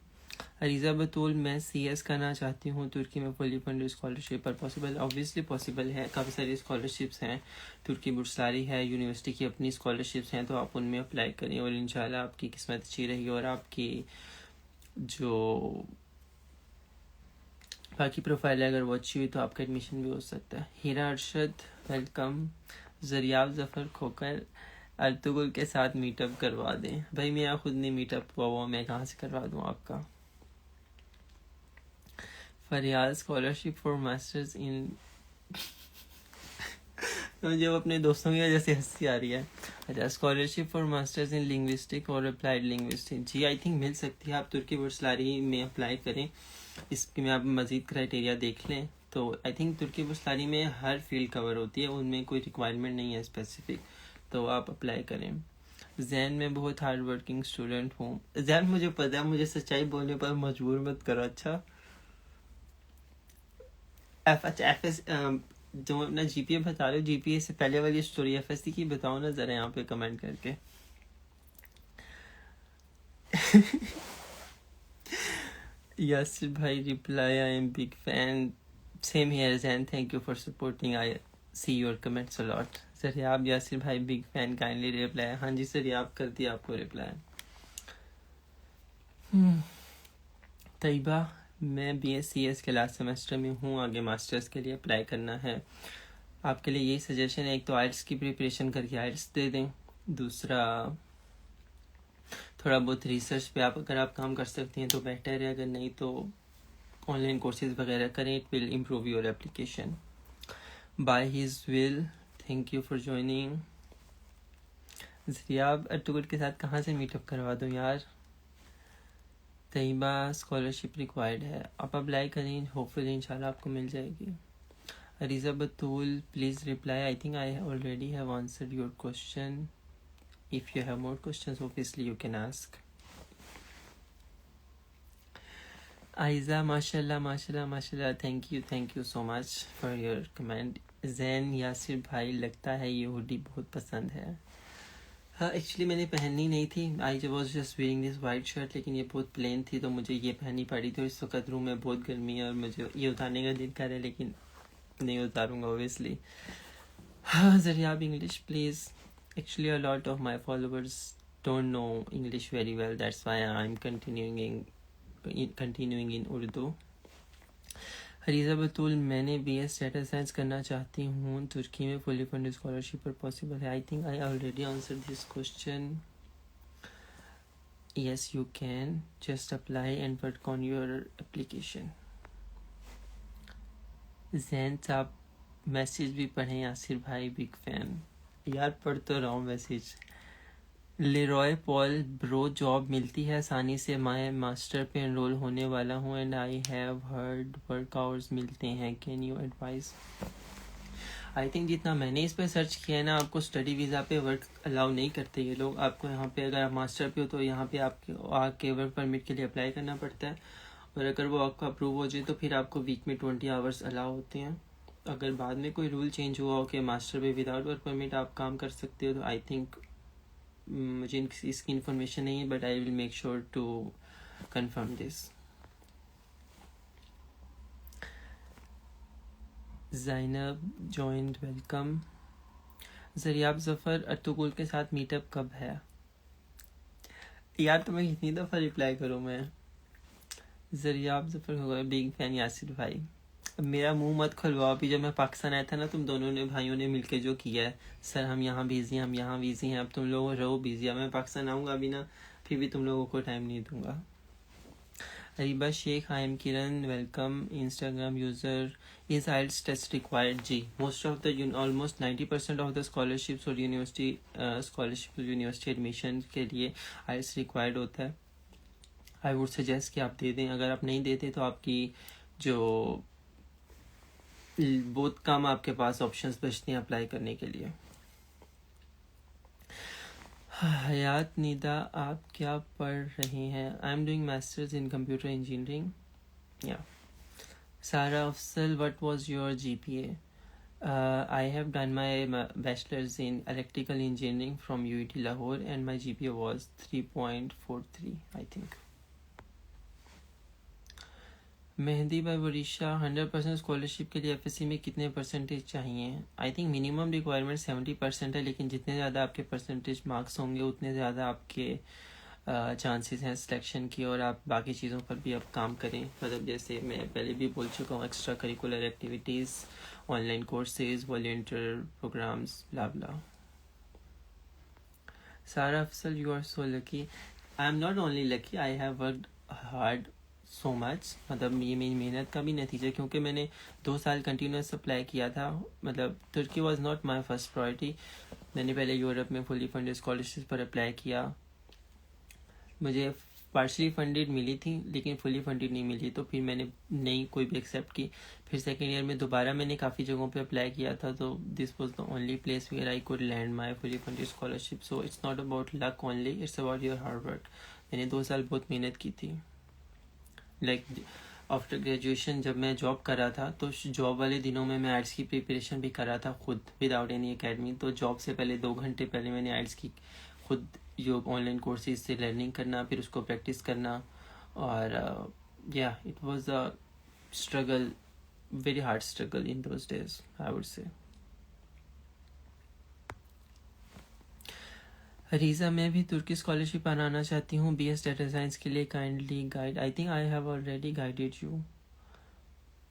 अरीज़ा बतूल, मैं CS करना चाहती हूँ तुर्की में फुली फंडेड स्कॉलरशिप पर. पॉसिबल, ऑब्वियसली पॉसिबल है. काफ़ी सारी स्कॉलरशिप्स हैं, तुर्की बुर्सारी है, यूनिवर्सिटी की अपनी स्कॉलरशिप्स हैं, तो आप उनमें अप्लाई करें और इंशाल्लाह आपकी किस्मत अच्छी रहेगी और आपकी जो बाकी प्रोफाइल है अगर वो अच्छी हुई तो आपका एडमिशन भी हो सकता है. हीरा अरशद, वेलकम. जरियाब जफ़र खोकर, अर्तुगुल के साथ मीटअप करवा दें. भाई मेरा खुद नहीं मीटअप हुआ, वो मैं कहाँ से करवा दूँ आपका. फरियाद, स्कॉलरशिप फॉर मास्टर्स इन तो मुझे वो अपने दोस्तों की वजह से हंसी आ रही है. अच्छा, scholarship for masters in linguistic और अप्लाइड लिंग्विस्टिक, जी आई थिंक मिल सकती है. आप तुर्की बुर्सलारी में अप्लाई करें, इसके में आप मज़ीद क्राइटेरिया देख लें. तो आई थिंक तुर्की बुर्सलारी में हर फील्ड कवर होती है, उनमें कोई रिक्वायरमेंट नहीं है स्पेसिफिक, तो आप अप्लाई करें. जैन, मैं बहुत हार्ड वर्किंग स्टूडेंट हूँ. जैन मुझे पता है, मुझे सच्चाई बोलने पर मजबूर मत करो. अच्छा, अच्छा एफएस जो अपना जीपीए बता रहे हो, जीपीए से पहले वाली स्टोरी एफएससी की बताओ ना जरा यहाँ पे कमेंट करके. Yasir bhai reply, I am big fan. Same here Zain, thank you for supporting. I see your comments a lot. Sariab Yasir भाई बिग फैन, काइंडली रिप्लाई. हाँ जी सरियाब कर दिया आपको रिप्लाई. तैयबा, मैं BScs के लास्ट सेमेस्टर में हूँ, आगे मास्टर्स के लिए अप्लाई करना है. आपके लिए यही सजेशन है, एक तो आइल्स की प्रिपरेशन करके आइल्स दे दें, दूसरा थोड़ा बहुत रिसर्च पे अगर आप काम कर सकते हैं तो बेटर है, अगर नहीं तो ऑनलाइन कोर्सेज वगैरह करें. It will improve your application. By his will, thank you for joining. Zaryab अटूगुड के साथ कहाँ से मीटअप करवा दूँ यार. तैयबा, स्कॉलरशिप रिक्वायर्ड है, आप अप्लाई करें, होपफुली इंशाल्लाह आपको मिल जाएगी. Areeza Batool, please reply. I think I already have answered your question. If you have more questions, obviously you can ask. Aiza, mashallah, mashallah, mashallah. Thank you so much for your comment. Zain, Yasir भाई, लगता है ये हुडी बहुत पसंद है. हाँ, एक्चुअली मैंने पहननी नहीं थी. I was just wearing this white shirt, लेकिन ये बहुत प्लेन थी तो मुझे ये पहननी पड़ी थी. इस वक्त रूम में बहुत गर्मी है और मुझे ये उतारने का दिल कर रहा है, लेकिन नहीं उतारूंगा ऑब्वियसली. हाँ Zaryab, English please. Actually, a lot of my followers don't know English very well. That's why I'm continuing in Urdu. हरीज़ा बतूल, मैंने BS Data Science करना चाहती हूँ तुर्की में, फुली फंडेड स्कॉलरशिप पर पॉसिबल है. आई think I already answered this question. Yes, you can. Just apply and work on your application. Jain साहब, मैसेज भी पढ़ें. यासिर भाई बिग फैन. यार पढ़ तो रहा हूँ message. Leroy Paul, bro job मिलती है आसानी से, मैं मास्टर पे एनरोल होने वाला हूँ and I have heard work hours मिलते हैं, can you advice. I think जितना मैंने इस पर सर्च किया है ना, आपको स्टडी वीज़ा पे वर्क अलाउ नहीं करते ये लोग. आपको यहाँ पे अगर आप मास्टर पे हो तो यहाँ पे आपके वर्क परमिट के लिए अप्लाई करना पड़ता है, और अगर वो आपका अप्रूव हो जाए तो फिर आपको वीक में 20 आवर्स अलाउ होते हैं. अगर बाद में कोई रूल चेंज हुआ हो कि मास्टर पे विदाउट वर्क परमिट आप काम कर सकते हो, तो आई थिंक, मुझे इसकी इन्फॉर्मेशन नहीं है, but I will make sure to confirm this. Zainab joined, welcome. Zaryab Zafar, अतुगुल के साथ मीटअप कब है. यार तुम्हें कितनी दफ़ा रिप्लाई करूँ मैं. ज़रियाब ज़फ़र होगा बिग फैन. यासिर भाई, मेरा मुंह मत खुलवाओ. अभी जब मैं पाकिस्तान आया था ना, तुम दोनों ने भाइयों ने मिलके जो किया है, सर हम यहाँ बिजी हैं, हम यहाँ बिजी हैं, अब तुम लोग रहो बिजी. अब मैं पाकिस्तान आऊँगा अभी ना, फिर भी तुम लोगों को टाइम नहीं दूंगा. Areeba Sheikh, I am Kiran, welcome. Instagram user, is IELTS test required. जी, most of the almost 90% of the scholarships और यूनिवर्सिटी एडमिशन के लिए आइल्स रिक्वायर्ड होता है. आई वुड सजेस्ट कि आप दे दें. अगर आप नहीं देते तो आपकी जो बहुत कम आपके पास ऑप्शंस बचते हैं अप्लाई करने के लिए. हयात निदा, आप क्या पढ़ रहे हैं. I am doing masters in computer engineering. या. सारा Afsal, what was your GPA. I have done my bachelor's in electrical engineering from UET Lahore and my GPA was 3.43 I think. Mehndi by Varisha, 100% scholarship के लिए FSC में कितने परसेंटेज चाहिए. आई थिंक मिनिमम रिक्वायरमेंट 70% है, लेकिन जितने ज़्यादा आपके परसेंटेज मार्क्स होंगे उतने ज़्यादा आपके चांसेस हैं सिलेक्शन की, और आप बाकी चीज़ों पर भी अब काम करें. मतलब जैसे मैं पहले भी बोल चुका हूँ, extra curricular activities, online courses, volunteer programs, blah blah. Sara Afsal, you are so lucky. I am not only lucky, I have worked hard so much. मतलब ये मेरी मेहनत का भी नतीजा, क्योंकि मैंने 2 साल कंटिन्यूस अप्लाई किया था. मतलब Turkey was not my first priority. मैंने पहले यूरोप में फुली फंडेड स्कॉलरशिप पर अप्लाई किया. मुझे पार्शली फंडेड मिली थी, लेकिन फुली फंडेड नहीं मिली, तो फिर मैंने नहीं कोई भी एक्सेप्ट की. फिर सेकेंड ईयर में दोबारा मैंने काफ़ी जगहों पे अप्लाई किया था, तो this was the only place where I could land my fully funded scholarship. So it's not about luck only, it's about your hard work. मैंने 2 साल बहुत मेहनत की थी. लाइक आफ्टर ग्रेजुएशन जब मैं जॉब कर रहा था तो जॉब वाले दिनों में मैं आइट्स की प्रिपरेशन भी कर रहा था खुद विदाउट एनी एकेडमी। तो जॉब से पहले 2 घंटे पहले मैंने आइट्स की खुद जो ऑनलाइन कोर्सेज से लर्निंग करना, फिर उसको प्रैक्टिस करना। और या it was a struggle, very hard struggle in those days I would say. Reeza, मैं भी तुर्की स्कॉलरशिप बनाना चाहती हूँ BS डाटा साइंस के लिए, kindly guide. I think I have already guided you.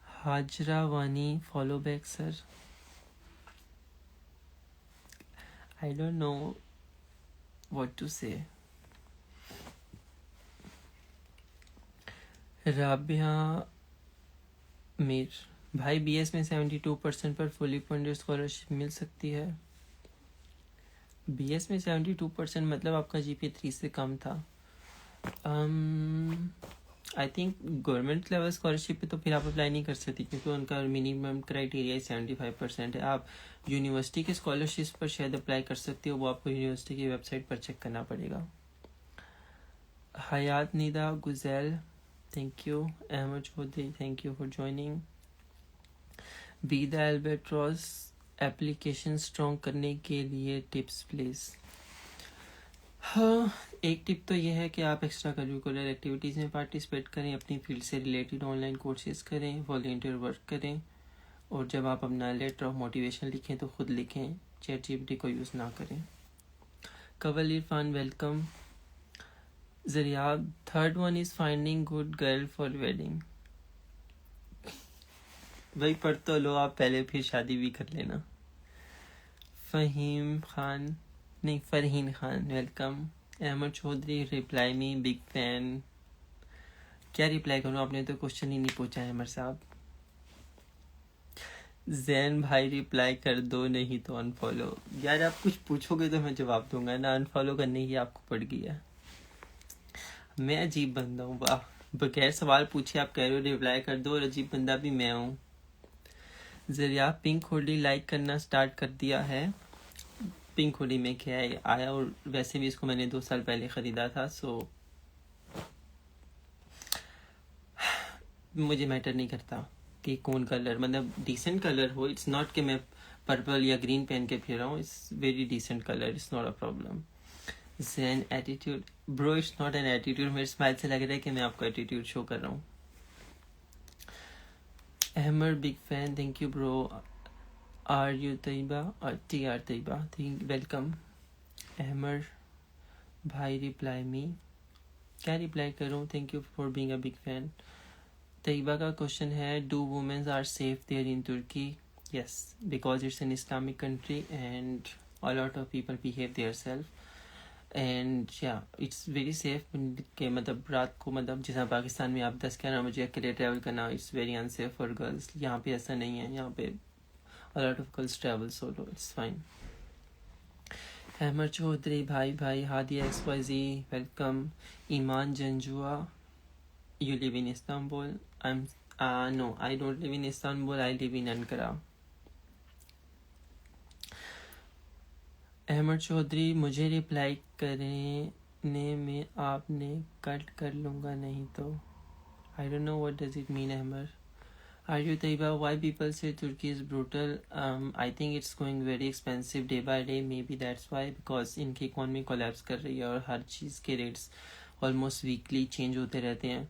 Hajra Wani, follow back sir. I don't know what to say. Rabia Mir, भाई BS में 72% पर फुली फंडेड स्कॉलरशिप मिल सकती है। BS में 72% मतलब आपका GPA 3 से कम था। I think government level scholarship पे तो फिर आप अप्लाई नहीं कर सकती क्योंकि उनका मिनिमम क्राइटेरिया 75% है। आप यूनिवर्सिटी के स्कॉलरशिप पर शायद अप्लाई कर सकते हो, वो आपको यूनिवर्सिटी की वेबसाइट पर चेक करना पड़ेगा। Hayat Nida Gujail, thank you. Ahmad Chaudhry, thank you for joining. Be the albatross, application strong करने के लिए टिप्स प्लीज। हाँ, एक टिप तो ये है कि आप एक्स्ट्रा करिकुलर एक्टिविटीज़ में पार्टिसिपेट करें, अपनी फील्ड से रिलेटेड ऑनलाइन कोर्सेज करें, वॉलंटियर वर्क करें, और जब आप अपना लेटर ऑफ मोटिवेशन लिखें तो खुद लिखें, ChatGPT को यूज़ ना करें। कवल इरफान, वेलकम। जरिया, third one is finding good girl for wedding. भाई पढ़ तो लो आप पहले, फिर शादी भी कर लेना। Faheen Khan, welcome. Ahmad Chaudhry, reply me, big fan. क्या रिप्लाई करूँ, आपने तो क्वेश्चन ही नहीं पूछा है अमर साहब। जैन भाई, रिप्लाई कर दो नहीं तो अनफॉलो। यार आप कुछ पूछोगे तो मैं जवाब दूंगा ना, अनफॉलो करने की आपको पड़ गई है। मैं अजीब बंदा हूँ, वाह, बगैर सवाल पूछे आप कह रहे हो रिप्लाई कर दो, और अजीब बंदा भी मैं हूँ। जरिया, पिंक हुडी लाइक करना स्टार्ट कर दिया है। पिंक हुडी में क्या है आया, और वैसे भी इसको मैंने 2 साल पहले ख़रीदा था, सो मुझे मैटर नहीं करता कि कौन कलर, मतलब डिसेंट कलर हो। इट्स नॉट कि मैं पर्पल या ग्रीन पहन के फिर रहा हूँ, it's very decent colour, it's not a problem. Zain attitude, bro it's not an attitude, मेरे स्माइल से लग रहा है कि मैं आपको एटीट्यूड शो कर रहा हूँ। Ahmad, big fan, thank you bro. Are you Tayyaba, TR Tayyaba, welcome. Ahmad भाई, रिप्लाई मी, क्या रिप्लाई करूँ, thank you for being a big fan. Tayyaba का क्वेश्चन है, do womens are safe there in तुर्की? Yes, because it's an Islamic country and a lot of people behave their self, and yeah, it's very safe के मतलब रात को, मतलब जैसा पाकिस्तान में आप 10-11 बजे अकेले ट्रैवल करना, it's very unsafe for girls. यहाँ पे ऐसा नहीं है, यहाँ पे a lot of girls travel solo, it's fine. Ahmad Chaudhry, भाई Hadiya XYZ, welcome. Iman Janjua, you live in Istanbul? No, I don't live in Istanbul, I live in Ankara. Ahmad Chaudhry, मुझे रिप्लाई करने में आपने कट कर लूँगा नहीं तो। I don't know what does it mean Ahmad. Are you Tayyaba, why people say Turkey is brutal? I think it's going very expensive day by day, maybe that's why, because इनकी इकॉनमी कोलैप्स कर रही है और हर चीज़ के रेट्स ऑलमोस्ट वीकली चेंज होते रहते हैं।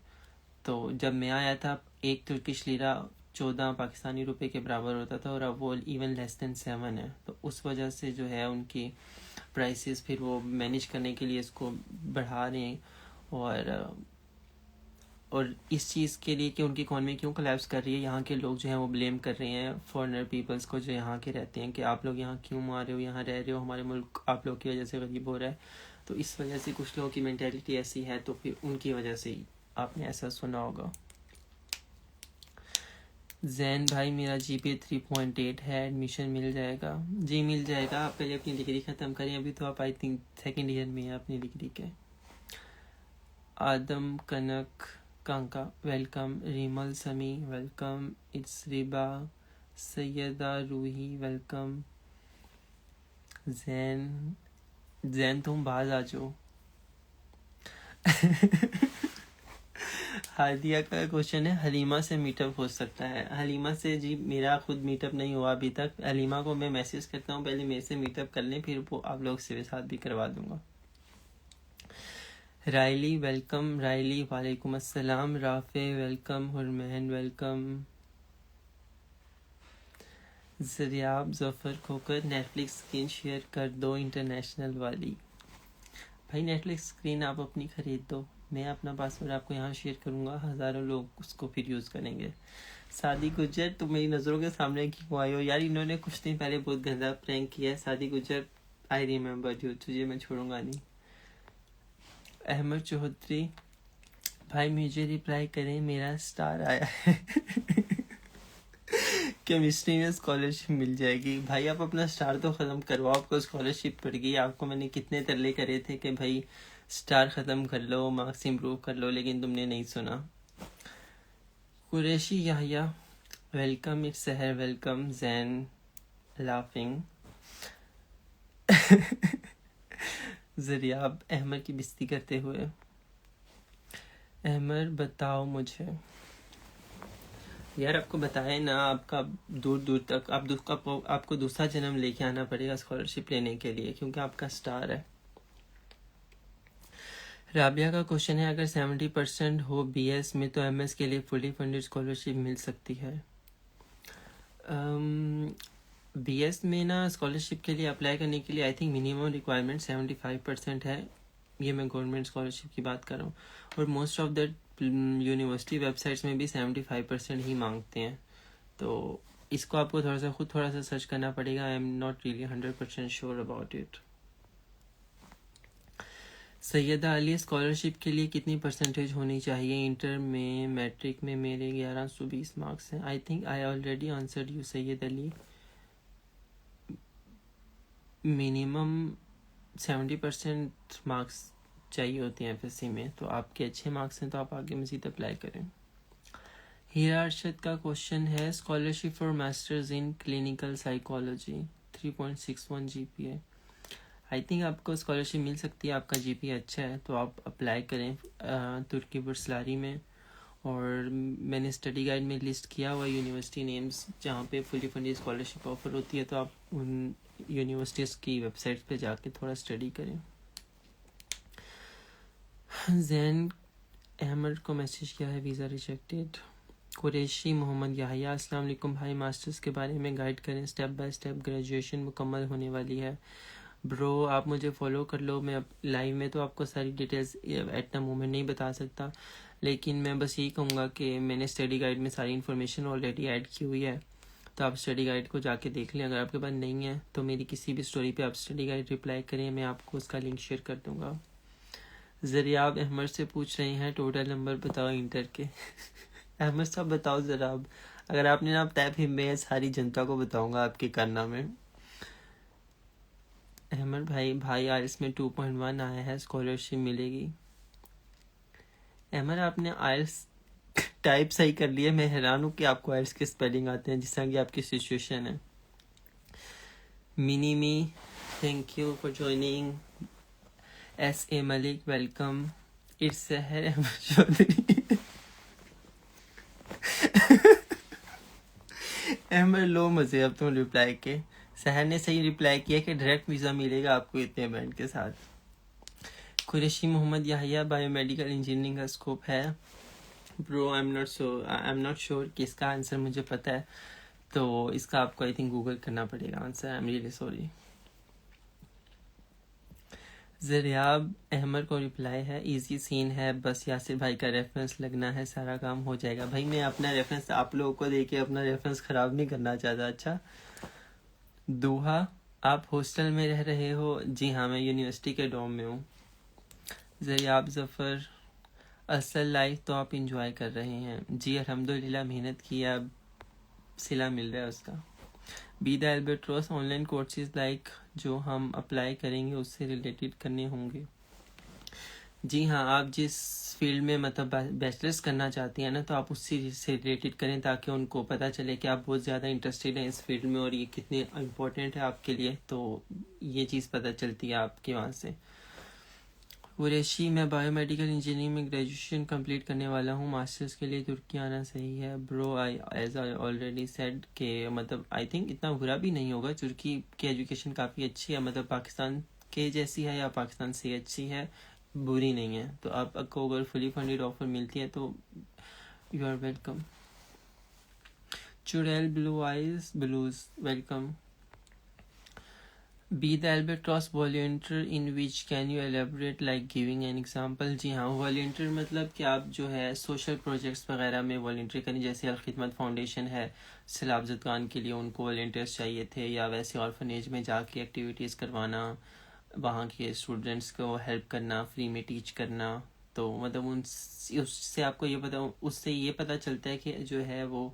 तो जब मैं आया था, एक तुर्किश लीरा 14 पाकिस्तानी रुपए के बराबर होता था, और अब वो इवन लेस देन 7 है। तो उस वजह से जो है उनकी प्राइसेस फिर वो मैनेज करने के लिए इसको बढ़ा रहे हैं, और इस चीज़ के लिए कि उनकी इकॉनमी क्यों कोलैप्स कर रही है, यहाँ के लोग जो हैं वो ब्लेम कर रहे हैं फॉरेनर पीपल्स को जो यहाँ के रहते हैं कि आप लोग यहाँ क्यों मार रहे हो, यहाँ रह रहे हो, हमारे मुल्क आप लोग की वजह से गरीब हो रहा है। तो इस वजह से कुछ लोगों की मेंटेलिटी ऐसी है, तो फिर उनकी वजह से ही आपने ऐसा सुना होगा। जैन भाई, मेरा GPA 3.8 है, एडमिशन मिल जाएगा? जी मिल जाएगा, आप पहले अपनी डिग्री ख़त्म करें, अभी तो आप आई थिंक 2nd ईयर में है अपनी डिग्री के। आदम कनक कांका, welcome. Rimal Sami, welcome. It's Riba, Syeda Ruhi, welcome. Zain तुम बाज आ जाओ। हादिया का क्वेश्चन है, हलीमा से मीटअप हो सकता है? हलीमा से जी मेरा खुद मीटअप नहीं हुआ अभी तक। हलीमा को मैं मैसेज करता हूँ, पहले मेरे से मीटअप कर लें, फिर वो आप लोग से साथ भी करवा दूंगा। Rilee welcome. रायली वालेकुम अस्सलाम। Rafay welcome. Hurmain welcome. Zaryab Zafar Khokhar, Netflix screen share कर दो इंटरनेशनल वाली। भाई नेटफ्लिक्स स्क्रीन आप अपनी खरीद दो, मैं अपना पासवर्ड आपको यहाँ शेयर करूँगा, हज़ारों लोग उसको फिर यूज़ करेंगे। सादी गुजर, तुम मेरी नज़रों के सामने क्यों आए हो यार? इन्होंने कुछ दिन पहले बहुत गंदा प्रैंक किया है। सादी गुजर, आई रिमेम्बर यू, तुझे मैं छोड़ूंगा नहीं। अहमद चौधरी, भाई मुझे रिप्लाई करें, मेरा स्टार आया है। केमिस्ट्री में स्कॉलरशिप मिल जाएगी। भाई आप अपना स्टार तो ख़त्म करवाओ, आपको स्कॉलरशिप पड़ गई। आपको मैंने कितने तरले करे थे कि भाई स्टार ख़त्म कर लो, मार्क्स इम्प्रूव कर लो, लेकिन तुमने नहीं सुना। कुरैशी याहिया वेलकम। इट्स सहर वेलकम। जैन लाफिंग। जरियाब अहमद की बेइज्जती करते हुए, अहमद बताओ मुझे यार, आपको बताया ना, आपका दूर दूर तक आपको दूसरा जन्म लेके आना पड़ेगा स्कॉलरशिप लेने के लिए, क्योंकि आपका स्टार है। राबिया का क्वेश्चन है, अगर 70% हो बीएस में तो एमएस के लिए फुली फंडेड स्कॉलरशिप मिल सकती है? बीएस में ना स्कॉलरशिप के लिए अप्लाई करने के लिए आई थिंक मिनिमम रिक्वायरमेंट 75% है। ये मैं गवर्नमेंट स्कॉलरशिप की बात कर रहा हूँ, और most of the university websites में भी 75% ही मांगते हैं। तो इसको आपको थोड़ा सा सर्च करना पड़ेगा। I am not really 100% sure about it. Syeda Ali, scholarship के लिए कितनी परसेंटेज होनी चाहिए? इंटर में, मैट्रिक में मेरे 1120 मार्क्स हैं। आई think I already answered you Syed Ali. Minimum 70% marks चाहिए होते हैं एफएससी में, तो आपके अच्छे मार्क्स हैं तो आप आगे मज़ीद अप्लाई करें। हीरा अरशद का क्वेश्चन है, scholarship for masters in clinical psychology 3.61 GPA. I think आपको स्कॉलरशिप मिल सकती है, आपका जीपीए अच्छा है तो आप अप्लाई करें तुर्की बुर्सलारी में। और मैंने स्टडी गाइड में लिस्ट किया हुआ यूनिवर्सिटी नेम्स जहाँ पे फुली फंडेड स्कॉलरशिप ऑफर होती है, तो आप उन यूनिवर्सिटीज़ की वेबसाइट पे जाके थोड़ा स्टडी करें। जैन अहमद को मैसेज किया है, वीज़ा रिजेक्टेड। कुरैशी मोहम्मद याहिया, अस्सलाम वालेकुम भाई, मास्टर्स के बारे में गाइड करें, स्टेप बाय स्टेप ग्रेजुएशन मुकम्मल होने वाली है। ब्रो आप मुझे फॉलो कर लो, मैं लाइव में तो आपको सारी डिटेल्स एट द मोमेंट नहीं बता सकता, लेकिन मैं बस यही कहूँगा कि मैंने स्टडी गाइड में सारी इन्फॉर्मेशन ऑलरेडी ऐड की हुई है, तो आप स्टडी गाइड को जाके देख लें। अगर आपके पास नहीं है तो मेरी किसी भी स्टोरी पे आप स्टडी गाइड रिप्लाई करें, मैं आपको उसका लिंक शेयर कर दूँगा। जरियाब अहमद से पूछ रहे हैं, टोटल नंबर बताओ इंटर के। अहमद साहब बताओ ज़रा, अगर आपने ना तय फिर मैं सारी जनता को बताऊँगा आपके करना में। अहमद भाई आइल्स में 2.1 आया है, स्कॉलरशिप मिलेगी। अहमद आपने आइल्स टाइप सही कर लिया, मैं हैरान हूँ कि आपको आइल्स के स्पेलिंग आते हैं जिस तरह की आपकी सिचुएशन है। Mini me, thank you for joining. S A Malik welcome. It's सहर अहमद चौधरी। अहमद लो मजे अब तुम रिप्लाई के। सहर ने सही रिप्लाई किया कि डायरेक्ट वीज़ा मिलेगा आपको इतने बैंड के साथ। कुरैशी मोहम्मद याहिया, बायोमेडिकल इंजीनियरिंग का स्कोप है? Bro I am not sure कि इसका आंसर मुझे पता है, तो इसका आपको आई थिंक गूगल करना पड़ेगा answer. I am really sorry. Zaryab Ahmad को रिप्लाई है, इजी सीन है, बस यासिर भाई का रेफरेंस लगना है, सारा काम हो जाएगा। भाई मैं अपना रेफरेंस आप लोगों को देके अपना रेफरेंस ख़राब नहीं करना चाहता। अच्छा दोहा, आप हॉस्टल में रह रहे हो? जी हाँ, मैं यूनिवर्सिटी के डॉम में हूँ। जरियाब जफ़र, असल लाइफ तो आप इंजॉय कर रहे हैं? जी अल्हम्दुलिल्लाह, मेहनत की, अब सिला मिल रहा है उसका। B the albatross, online courses like जो हम अप्लाई करेंगे उससे रिलेटेड करने होंगे? जी हाँ, आप जिस फील्ड में मतलब बैचलर्स करना चाहती हैं ना, तो आप उससे से रिलेटेड करें ताकि उनको पता चले कि आप बहुत ज़्यादा इंटरेस्टेड हैं इस फील्ड में और ये कितने इम्पोर्टेंट है आपके लिए, तो ये चीज़ पता चलती है आपके वहाँ से। कुरैशी, मैं बायोमेडिकल इंजीनियरिंग में ग्रेजुएशन कंप्लीट करने वाला हूँ, मास्टर्स के लिए तुर्की आना सही है? Bro, I as I already said के मतलब आई थिंक इतना बुरा भी नहीं होगा, तुर्की की एजुकेशन काफ़ी अच्छी है, मतलब पाकिस्तान के जैसी है या पाकिस्तान से अच्छी है, बुरी नहीं है। तो आपको अगर फुली फंडेड ऑफर मिलती है तो यू आर वेलकम। चुड़ैल blue eyes blues, welcome. Be the albatross volunteer in which can you elaborate like giving an example? जी हाँ, वॉल्टियर मतलब कि आप जो है सोशल प्रोजेक्ट्स वगैरह में वॉल्टियर करें, जैसे अलखिदमत फाउंडेशन है, सैलाब ज़दगान के लिए उनको वॉल्टियर्स चाहिए थे, या वैसे ऑर्फनेज में जाके एक्टिविटीज़ करवाना, वहाँ के स्टूडेंट्स को हेल्प करना, फ्री में टीच करना। तो मतलब उससे आपको ये पता चलता है कि जो है वो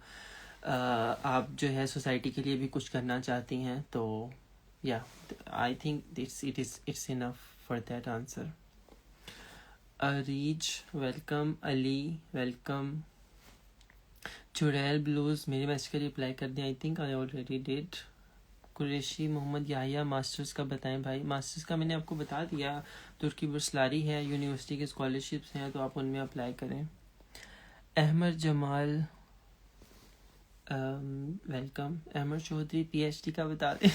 आप जो है सोसाइटी के लिए भी कुछ करना चाहती हैं। तो yeah, I think it's enough for that answer. Arij, welcome. Ali, welcome. चुड़ैल ब्लूज, मेरे मैसेज का रिप्लाई कर दिया, I think I already did. Qureshi Mohammad Yahya, masters का बताएं भाई। मास्टर्स का मैंने आपको बता दिया, तुर्की बुर्सलारी है, यूनिवर्सिटी के स्कॉलरशिप्स हैं, तो आप उनमें अप्लाई करें। अहमद जमाल, वेलकम। अहमद चौधरी, पीएचडी का बता दें।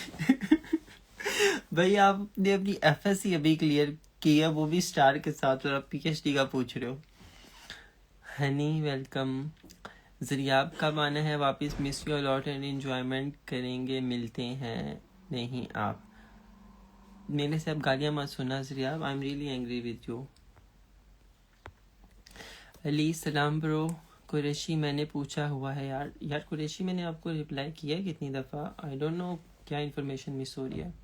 भाई आपने अपनी एफएससी अभी क्लियर की है, वो भी स्टार के साथ, और आप पीएचडी का पूछ रहे हो। हनी, वेलकम। ज़रियाब का माना है वापस, miss you lot and enjoyment करेंगे, मिलते हैं नहीं आप। मेरे से आप गालियाँ मत सुना Zaryab, I am really angry with you. Ali, सलाम ब्रो। कुरैशी, मैंने पूछा हुआ है यार कुरैशी, मैंने आपको रिप्लाई किया है कितनी दफ़ा, आई डोंट नो क्या इन्फॉर्मेशन मिस हो रही है।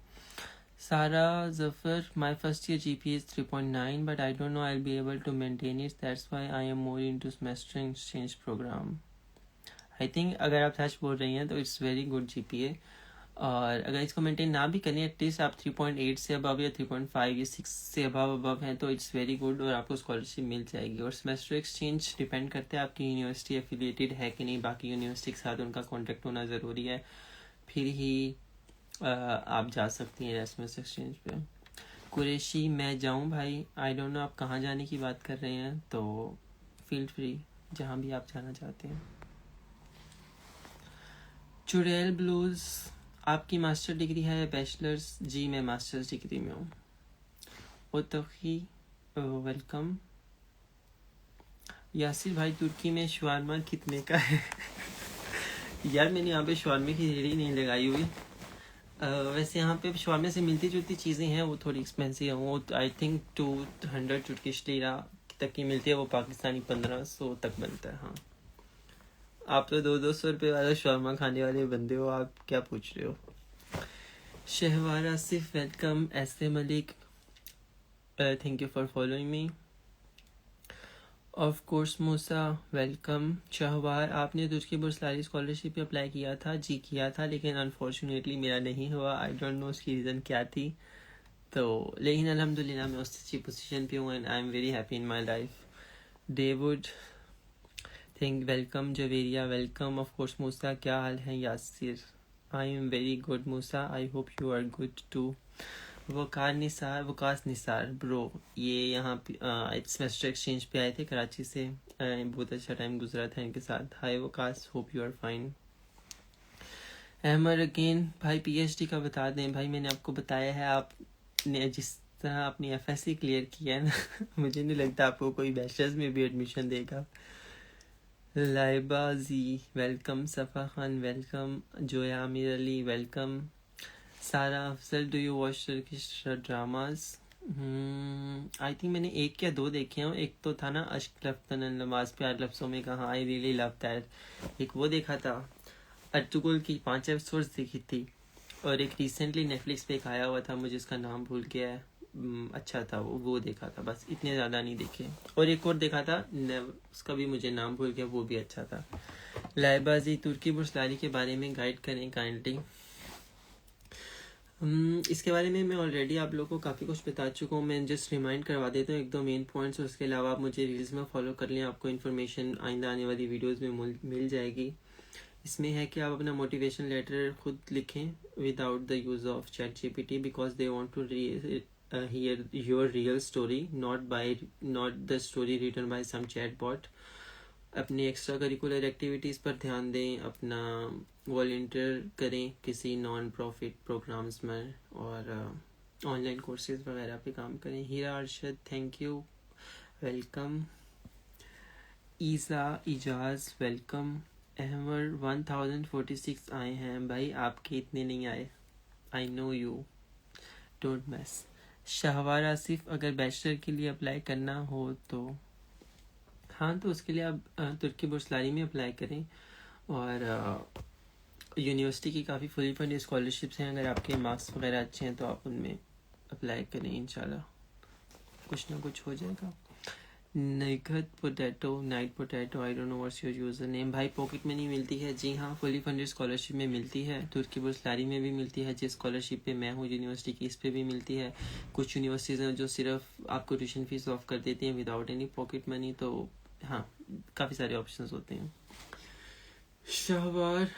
Sarah Zafar, my first year GPA is 3.9, but I don't know I'll be able to maintain it. That's why I am more into semester exchange program. I think अगर आप सच बोल रही हैं तो it's very good GPA, और अगर इसको मेंटेन ना भी करें, एटलीस्ट आप 3.8 से अबव या 3.5 या 6 से अबव हैं तो इट्स वेरी गुड, और आपको स्कॉलरशिप मिल जाएगी। और सेमेस्टर एक्सचेंज डिपेंड करता है आपकी यूनिवर्सिटी एफिलिएटेड है कि नहीं, बाकी यूनिवर्सिटी के साथ उनका कॉन्टेक्ट होना ज़रूरी है, फिर ही आप जा सकती हैं एरास्मस एक्सचेंज पे। कुरैशी, मैं जाऊं भाई, आई डोंट नो आप कहाँ जाने की बात कर रहे हैं, तो फील फ्री जहाँ भी आप जाना चाहते हैं। चुड़ैल ब्लूज, आपकी मास्टर डिग्री है या बैचलर्स? जी मैं मास्टर्स डिग्री में हूँ। ओतकी, वेलकम। यासिर भाई, तुर्की में शवारमा कितने का है? यार मैंने यहाँ पे शवारमे की रेडी नहीं लगाई हुई, वैसे यहाँ पे शवारमे से मिलती जुलती चीज़ें हैं, वो थोड़ी एक्सपेंसिव है, वो आई थिंक 200 तुर्किश लीरा तक की मिलती है, वो पाकिस्तानी 1500 तक बनता है। हाँ, आप तो 200 रुपये वाला शवारमा खाने वाले बंदे हो, आप क्या पूछ रहे हो। Shahwar Asif, welcome. S Malik, thank you for following me. Of course Musa, welcome. Shahwar, आपने तुर्की बुर्सलारी स्कॉलरशिप पे अप्लाई किया था? जी किया था, लेकिन अनफॉर्चुनेटली मेरा नहीं हुआ, आई डोंट नो उसकी रीज़न क्या थी, तो लेकिन अल्हम्दुलिल्लाह मैं उस अच्छी पोजीशन पे हूँ and I am very happy in my life. Dawood, thank welcome. Javeria, welcome. Of course Musa, क्या हाल है? Yasir, I am very good Musa, I hope you are good too. Waqas Nisar, bro ये यहाँ सेमेस्टर एक्सचेंज पे आए थे कराची से, बहुत अच्छा टाइम गुजरा था इनके साथ। Hi Waqas, hope you are fine. Ahmad again, भाई पीएचडी का बता दें। भाई मैंने आपको बताया है, आपने जिस तरह अपनी एफएससी क्लियर किया है ना मुझे नहीं लगता आपको कोई बैचलर्स में भी एडमिशन देगा। लाइबा जी, welcome. Safa Khan, welcome. Zoya Aamir Ali, welcome. Sara Afzal, do you watch Turkish dramas? I think मैंने एक या दो देखे हैं, एक तो था ना अश्क लफ्तन नमाज प्यार लफ्ज़ों में कहा, आई रियली लव दैट, एक वो देखा था। अर्तुगरुल की 5 एपिसोड्स देखी थी, और एक रिसेंटली नेटफ्लिक्स पे एक आया हुआ था, मुझे उसका नाम भूल गया है, अच्छा था वो देखा था, बस इतने ज़्यादा नहीं देखे। और एक और देखा था, उसका भी मुझे नाम भूल गया, वो भी अच्छा था। लाइबाजी, तुर्की बुर्सलारी के बारे में गाइड करें काइंडली। इसके बारे में मैं ऑलरेडी आप लोगों को काफ़ी कुछ बता चुका हूँ, मैं जस्ट रिमाइंड करवा देता हूँ एक दो मेन पॉइंट्स, और उसके अलावा आप मुझे रील्स में फॉलो कर लें, आपको इन्फॉर्मेशन आइंदा आने वाली वीडियोस में मिल जाएगी। इसमें है कि आप अपना मोटिवेशन लेटर खुद लिखें without the use of ChatGPT, because they want to hear your real story, not the story written by some chatbot. अपनी एक्स्ट्रा करिकुलर एक्टिविटीज़ पर ध्यान दें, अपना वॉल्टियर करें किसी नॉन प्रॉफिट प्रोग्राम्स में, और ऑनलाइन कोर्सेज वगैरह पे काम करें. Hira Arshad, thank you, welcome. Isa Ijaz, welcome. Ahmar 1046 आए हैं भाई, आपके इतने नहीं आए. I know you, don't mess. Shahwar Asif, अगर बैचलर के लिए अप्लाई करना हो तो हाँ, तो उसके लिए आप तुर्की बुर्सलारी में अप्लाई करें. और यूनिवर्सिटी की काफ़ी फुली फंडेड स्कॉलरशिप्स हैं. अगर आपके मार्क्स वगैरह अच्छे हैं तो आप उनमें अप्लाई करें, इंशाल्लाह कुछ ना कुछ हो जाएगा. Nikhat potato, night potato, I don't know what's your user name. भाई पॉकेट मनी मिलती है? जी हाँ, फुली फंडेड स्कॉलरशिप में मिलती है. तुर्की बुर्सलारी में भी मिलती है, जिस स्कॉलरशिप पे मैं हूँ यूनिवर्सिटी की, इस पे भी मिलती है. कुछ यूनिवर्सिटीज़ हैं जो सिर्फ आपको ट्यूशन फीस ऑफ कर देती हैं विदाउट एनी पॉकेट मनी. तो हाँ, काफ़ी सारे ऑप्शंस होते हैं. शाहवार,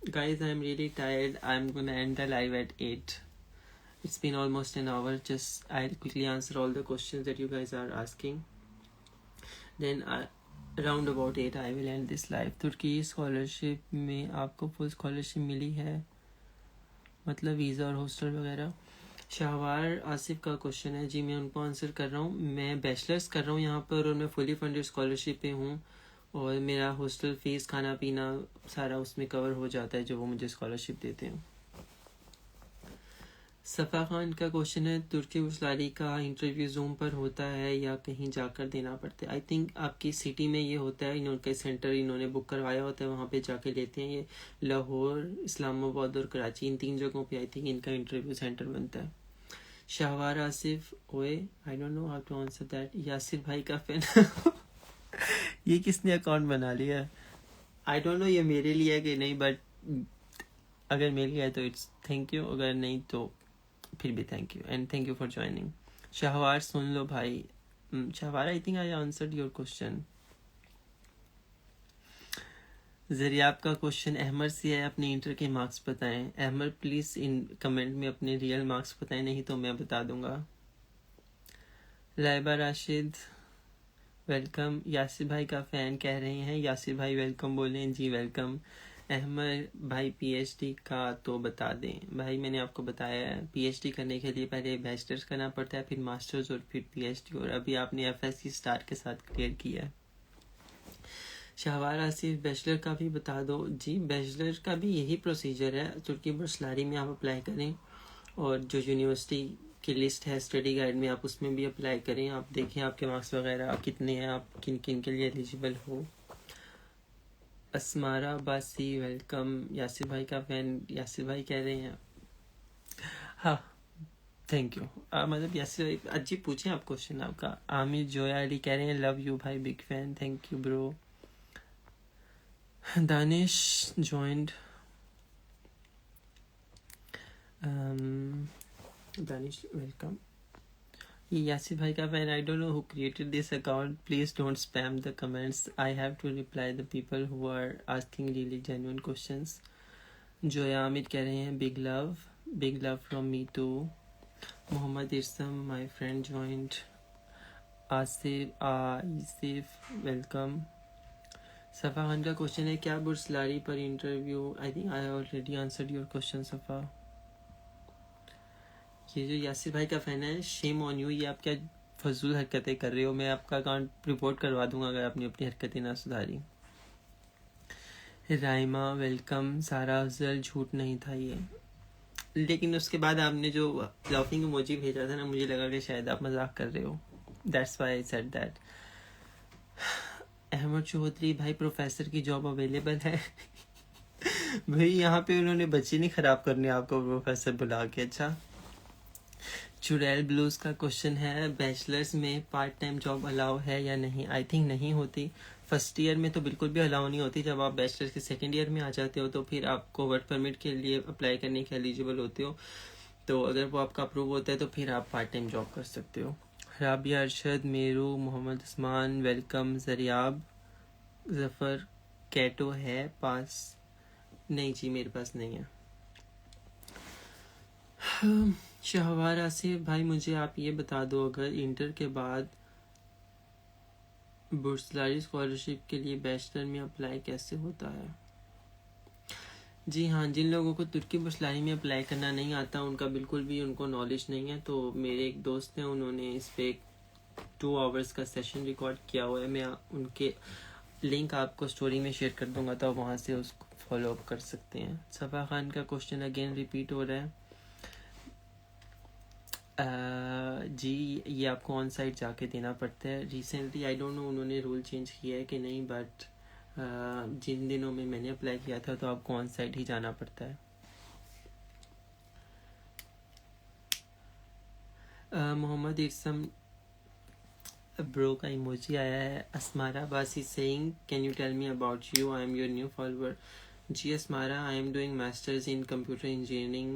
guys, I'm really tired. I'm gonna end the live at 8. It's been almost an hour. Just I'll quickly answer all the questions that you guys are asking. Then around about 8 I will end this live. तुर्की स्कॉलरशिप में आपको फुल स्कॉलरशिप मिली है, मतलब वीज़ा और हॉस्टल वगैरह? शाहवार आसिफ का क्वेश्चन है, जी मैं उनको आंसर कर रहा हूँ. मैं बैचलर्स कर रहा हूँ यहाँ पर, और मैं फुली फंडेड स्कॉलरशिप पे हूँ, और मेरा हॉस्टल फीस, खाना पीना सारा उसमें कवर हो जाता है जो वो मुझे स्कॉलरशिप देते हैं. सफ़ा खान का क्वेश्चन है, तुर्की बुर्सलारी का इंटरव्यू जूम पर होता है या कहीं जाकर देना पड़ता है? आई थिंक आपकी सिटी में ये होता है, इन्होंने सेंटर इन्होंने बुक करवाया होता है, वहाँ पे जाके लेते हैं. ये लाहौर, इस्लामाबाद और कराची, इन 3 जगहों पे आई थिंक इनका इंटरव्यू सेंटर बनता है. शाहवार आसिफ, ओए I don't know how to answer that. Yasir भाई का फैन ये किसने अकाउंट बना लिया? आई डोंट नो ये मेरे लिए है कि नहीं, बट अगर मेरे लिए है तो इट्स थैंक यू, अगर नहीं तो फिर भी thank you, and thank you for joining. Shahwar, सुन लो भाई. Shahwar, I think I answered your question. Zaryab का क्वेश्चन अहमद से है, अपने इंटर के मार्क्स बताएं. अहमद प्लीज़ इन कमेंट में अपने रियल मार्क्स बताएं, नहीं तो मैं बता दूंगा. लाइबा राशिद, वेलकम. यासिर भाई का फ़ैन कह रहे हैं, यासिर भाई वेलकम बोलें. जी वेलकम. अहमद भाई, पीएचडी का तो बता दें. भाई मैंने आपको बताया है, पीएचडी करने के लिए पहले बैचलर्स करना पड़ता है, फिर मास्टर्स और फिर पीएचडी, और अभी आपने एफएससी स्टार के साथ क्लियर किया है. शाहवार आसिफ, बैचलर का भी बता दो. जी बैचलर का भी यही प्रोसीजर है, तुर्की बुर्सलारी में आप अप्लाई करें, और जो यूनिवर्सिटी की लिस्ट है स्टडी गाइड में, आप उसमें भी अप्लाई करें. आप देखें आपके मार्क्स वगैरह कितने हैं, आप किन किन के लिए एलिजिबल हो. असमारा बासी, वेलकम. यासिर भाई का फैन, यासिर भाई कह रहे हैं. हाँ, थैंक यू. मतलब यासिर भाई अजीब पूछें आप क्वेश्चन आपका. आमिर जोया अली कह रहे हैं, लव यू भाई, big fan. Thank you bro. Danish joined. Danish welcome. Yasir भाई का fan, I don't know who created this account, please don't spam the comments. I have to reply the people who are asking really genuine questions. Zoya Aamir कह रहे हैं, big love from me too. Muhammad Irsam, my friend joined. Asif welcome. Safa Khan का क्वेश्चन है, क्या बुर्सलारी पर interview? I think I already answered your question सफ़ा. ये जो यासिर भाई का फैन है, शेम ऑन यू, ये आप क्या फजूल हरकतें कर रहे हो. मैं आपका अकाउंट रिपोर्ट करवा दूंगा अगर आपने अपनी हरकतें ना सुधारी. राइमा वेलकम. सारा अफजल, झूठ नहीं था ये, लेकिन उसके बाद आपने जो लाफिंग इमोजी भेजा था ना, मुझे लगा कि शायद आप मजाक कर रहे हो. That's why I said that. Ahmad Chaudhry, भाई प्रोफेसर की जॉब अवेलेबल है? भाई यहाँ पे उन्होंने बच्चे नहीं खराब करने आपको प्रोफेसर बुला के. अच्छा. चुड़ैल ब्लूज का क्वेश्चन है, बैचलर्स में पार्ट टाइम जॉब अलाउ है या नहीं? आई थिंक नहीं होती. फर्स्ट ईयर में तो बिल्कुल भी अलाउ नहीं होती. जब आप बैचलर्स के सेकेंड ईयर में आ जाते हो तो फिर आपको वर्क परमिट के लिए अप्लाई करने के एलिजिबल होते हो. तो अगर वो आपका अप्रूव होता है तो फिर आप पार्ट टाइम जॉब कर सकते हो. राबिया अरशद, मेरू, मोहम्मद उस्मान वेलकम. जरियाब, जफ़र, कैटो है पास? नहीं जी, मेरे पास नहीं है. शहवार आसिफ भाई, मुझे आप ये बता दो, अगर इंटर के बाद बुर्सलारी स्कॉलरशिप के लिए बैचलर में अप्लाई कैसे होता है? जी हाँ, जिन लोगों को तुर्की बुर्सलारी में अप्लाई करना नहीं आता, उनका बिल्कुल भी उनको नॉलेज नहीं है, तो मेरे एक दोस्त हैं, उन्होंने इस पे 2 आवर्स का सेशन रिकॉर्ड किया हुआ है। मैं उनके लिंक आपको स्टोरी में शेयर कर दूंगा, तो आप वहाँ से उसको फॉलो अप कर सकते हैं। सफ़ा खान का क्वेश्चन अगेन रिपीट हो रहा है। जी, ये आपको ऑन साइट जाके देना पड़ता है। रिसेंटली आई डोंट नो उन्होंने रूल चेंज किया है कि नहीं, बट जिन दिनों में मैंने अप्लाई किया था तो आपको ऑन साइट ही जाना पड़ता है। मोहम्मद इरसम ब्रो का इमोजी आया है। Asmara Basi saying can you tell me about you, I am your new follower. G. Asmara, I am doing Masters in Computer Engineering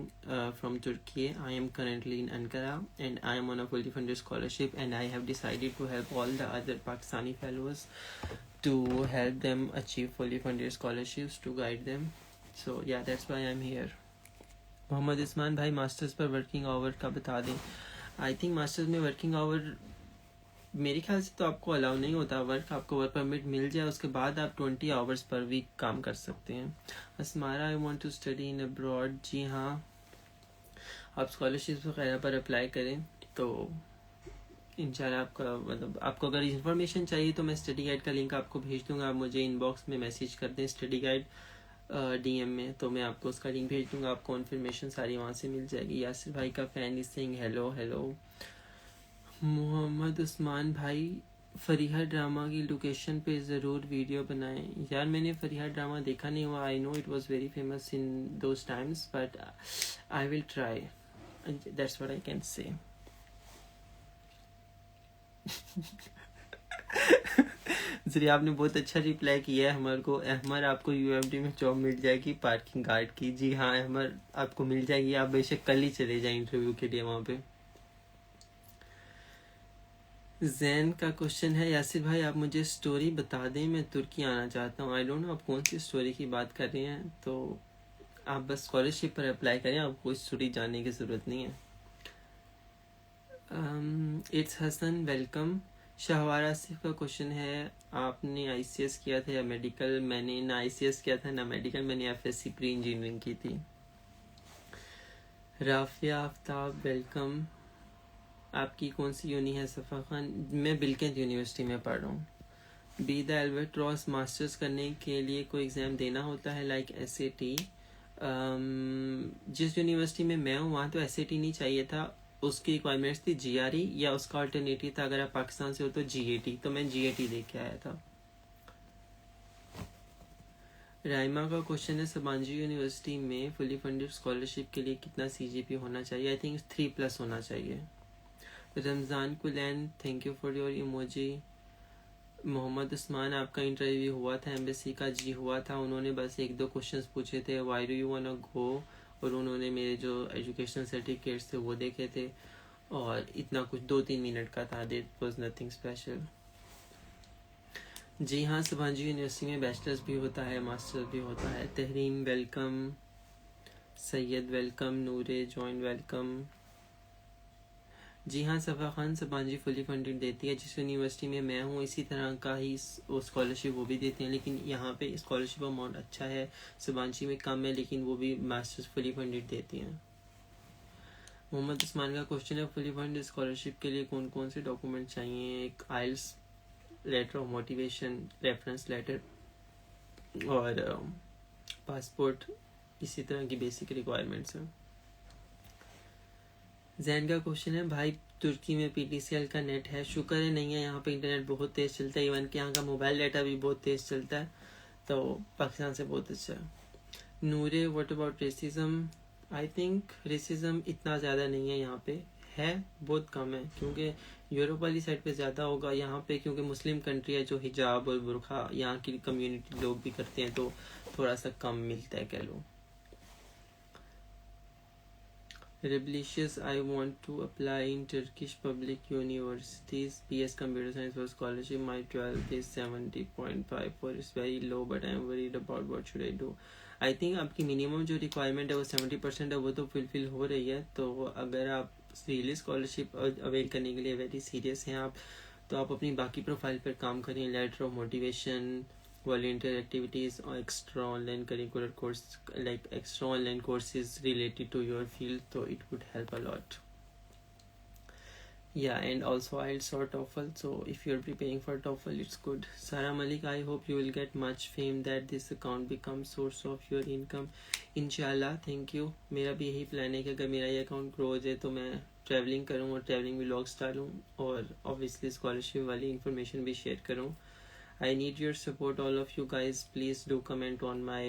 from Turkey. I am currently in Ankara and I am on a fully funded scholarship, and I have decided to help all the other Pakistani fellows to help them achieve fully funded scholarships, to guide them. So yeah, that's why I am here. Muhammad Isman भाई, मास्टर्स पर वर्किंग आवर का बता दें। आई थिंक मास्टर्स में वर्किंग आवर मेरे ख्याल से तो आपको अलाउ नहीं होता। वर्क आपको वर्क परमिट मिल जाए उसके बाद आप 20 आवर्स पर वीक काम कर सकते हैं। Asmara, I want to study in abroad. जी हाँ, आप स्कॉलरशिप वगैरह पर अप्लाई करें तो इंशाल्लाह आपका, मतलब आपको अगर इन्फॉर्मेशन चाहिए तो मैं स्टडी गाइड का लिंक आपको भेज दूंगा। आप मुझे इनबॉक्स में मैसेज कर दें स्टडी गाइड DM में, तो मैं आपको उसका लिंक भेज दूंगा। आपको इन्फॉर्मेशन सारी वहाँ से मिल जाएगी। यासिर भाई का fan is saying hello hello. Mohammad Usman भाई, फरीहा ड्रामा की लोकेशन पे ज़रूर वीडियो बनाएं। यार मैंने फरीहा ड्रामा देखा नहीं हुआ। I know it was very famous in those times, but I will try, that's what I can say. जरिए आपने बहुत अच्छा रिप्लाई किया है हमारे को। अहमर, आपको UMD में जॉब मिल जाएगी पार्किंग गार्ड की। जी हाँ अहमर, आपको मिल जाएगी। आप बेशक कल ही चले जाएं इंटरव्यू के लिए वहाँ पे। जैन का क्वेश्चन है, यासिर भाई आप मुझे स्टोरी बता दें, मैं तुर्की आना चाहता हूँ। आई डोंट नो आप कौन सी स्टोरी की बात कर रहे हैं, तो आप बस स्कॉलरशिप पर अप्लाई करें, आपको स्टोरी जानने की ज़रूरत नहीं है। It's Hassan, welcome. शहवार आसिफ का क्वेश्चन है, आपने ICS किया था या मेडिकल? मैंने ना ICS किया था ना मेडिकल, मैंने FSC प्री इंजीनियरिंग की थी। राफिया आफ्ताब, वेलकम। आपकी कौन सी यूनी है? सफ़ा खान, मैं बिलकेंट यूनिवर्सिटी में पढ़ रहा हूँ। बी द एल्बर्ट्रॉस, मास्टर्स करने के लिए कोई एग्ज़ाम देना होता है लाइक SAT? जिस यूनिवर्सिटी में मैं हूँ वहाँ तो SAT नहीं चाहिए था, उसकी रिक्वायरमेंट्स थी GRE, या उसका अल्टरनेटिव था अगर आप पाकिस्तान से हो तो GAT, तो मैं GAT दे के आया था। राइमा का क्वेश्चन है, सबांजी यूनिवर्सिटी में फुली फंडेड स्कॉलरशिप के लिए कितना CGPA होना चाहिए? आई थिंक 3+ होना चाहिए। Ramzan Kulain, thank you for your emoji. Muhammad Usman, आपका इंटरव्यू हुआ था एम्बेसी का? जी हुआ था। उन्होंने बस 1-2 क्वेश्चंस पूछे थे, व्हाई डू यू वांना गो, और उन्होंने मेरे जो एजुकेशनल सर्टिफिकेट्स थे वो देखे थे, और इतना कुछ 2-3 मिनट का था, देट वाज नथिंग स्पेशल। जी हाँ, सुभांजी यूनिवर्सिटी में बैचलर्स भी होता है, मास्टर्स भी होता है। तहरीम, वेलकम। सैयद, वेलकम। नूरे जॉइन, वेलकम। जी हाँ, सफ़ा खान, सबांजी फुली फंडेड देती है। जिस यूनिवर्सिटी में मैं हूँ इसी तरह का ही वो स्कॉलरशिप वो भी देते हैं, लेकिन यहाँ पे स्कॉलरशिप अमाउंट अच्छा है, सबांजी में कम है, लेकिन वो भी मास्टर्स फुली फंडेड देती हैं। मोहम्मद उस्मान का क्वेश्चन है, फुली फंडेड स्कॉलरशिप के लिए कौन कौन से डॉक्यूमेंट चाहिए? एक IELTS, letter of motivation, reference letter और पासपोर्ट, इसी तरह की बेसिक रिक्वायरमेंट्स हैं। जैन का क्वेश्चन है, भाई तुर्की में PTCL का नेट है? शुक्र है नहीं है, यहाँ पे इंटरनेट बहुत तेज़ चलता है, इवन कि यहाँ का मोबाइल डाटा भी बहुत तेज़ चलता है, तो पाकिस्तान से बहुत अच्छा है। Noore, what about racism? I think racism इतना ज़्यादा नहीं है यहाँ पे, है बहुत कम है, क्योंकि यूरोप वाली साइड पे ज़्यादा होगा। यहाँ पे क्योंकि मुस्लिम कंट्री है, जो हिजाब और बुरखा यहाँ की कम्युनिटी लोग भी करते हैं, तो थोड़ा सा कम मिलता है कह लो। Rebellious, I want to apply in Turkish public universities, PS Computer Science for scholarship. My 12 is 70.5, for it's very low, but I am worried about what should I do. I think आपकी मिनिमम जो रिक्वायरमेंट है वो 70% है, वो तो फुलफिल हो रही है। तो अगर आप रियली स्कॉलरशिप अवेल करने के लिए वेरी सीरियस हैं आप, तो आप अपनी बाकी प्रोफाइल पर काम करें, letter of motivation, volunteer activities or extra online curricular course, like extra online courses related to your field, so it would help a lot. Yeah, and also IELTS or TOEFL, so if you're preparing for TOEFL, it's good. Sarah Malik, I hope you will get much fame that this account becomes source of your income. Inshallah, thank you. मेरा भी यही प्लान है कि अगर मेरा ये अकाउंट ग्रो हो जाए तो मैं ट्रैवलिंग करूँ और ट्रैवलिंग व्लॉग्स डालूँ और ऑब्वियसली स्कॉलरशिप वाली इंफॉर्मेशन भी शेयर करूँ. I need your support, all of you guys. Please do comment on my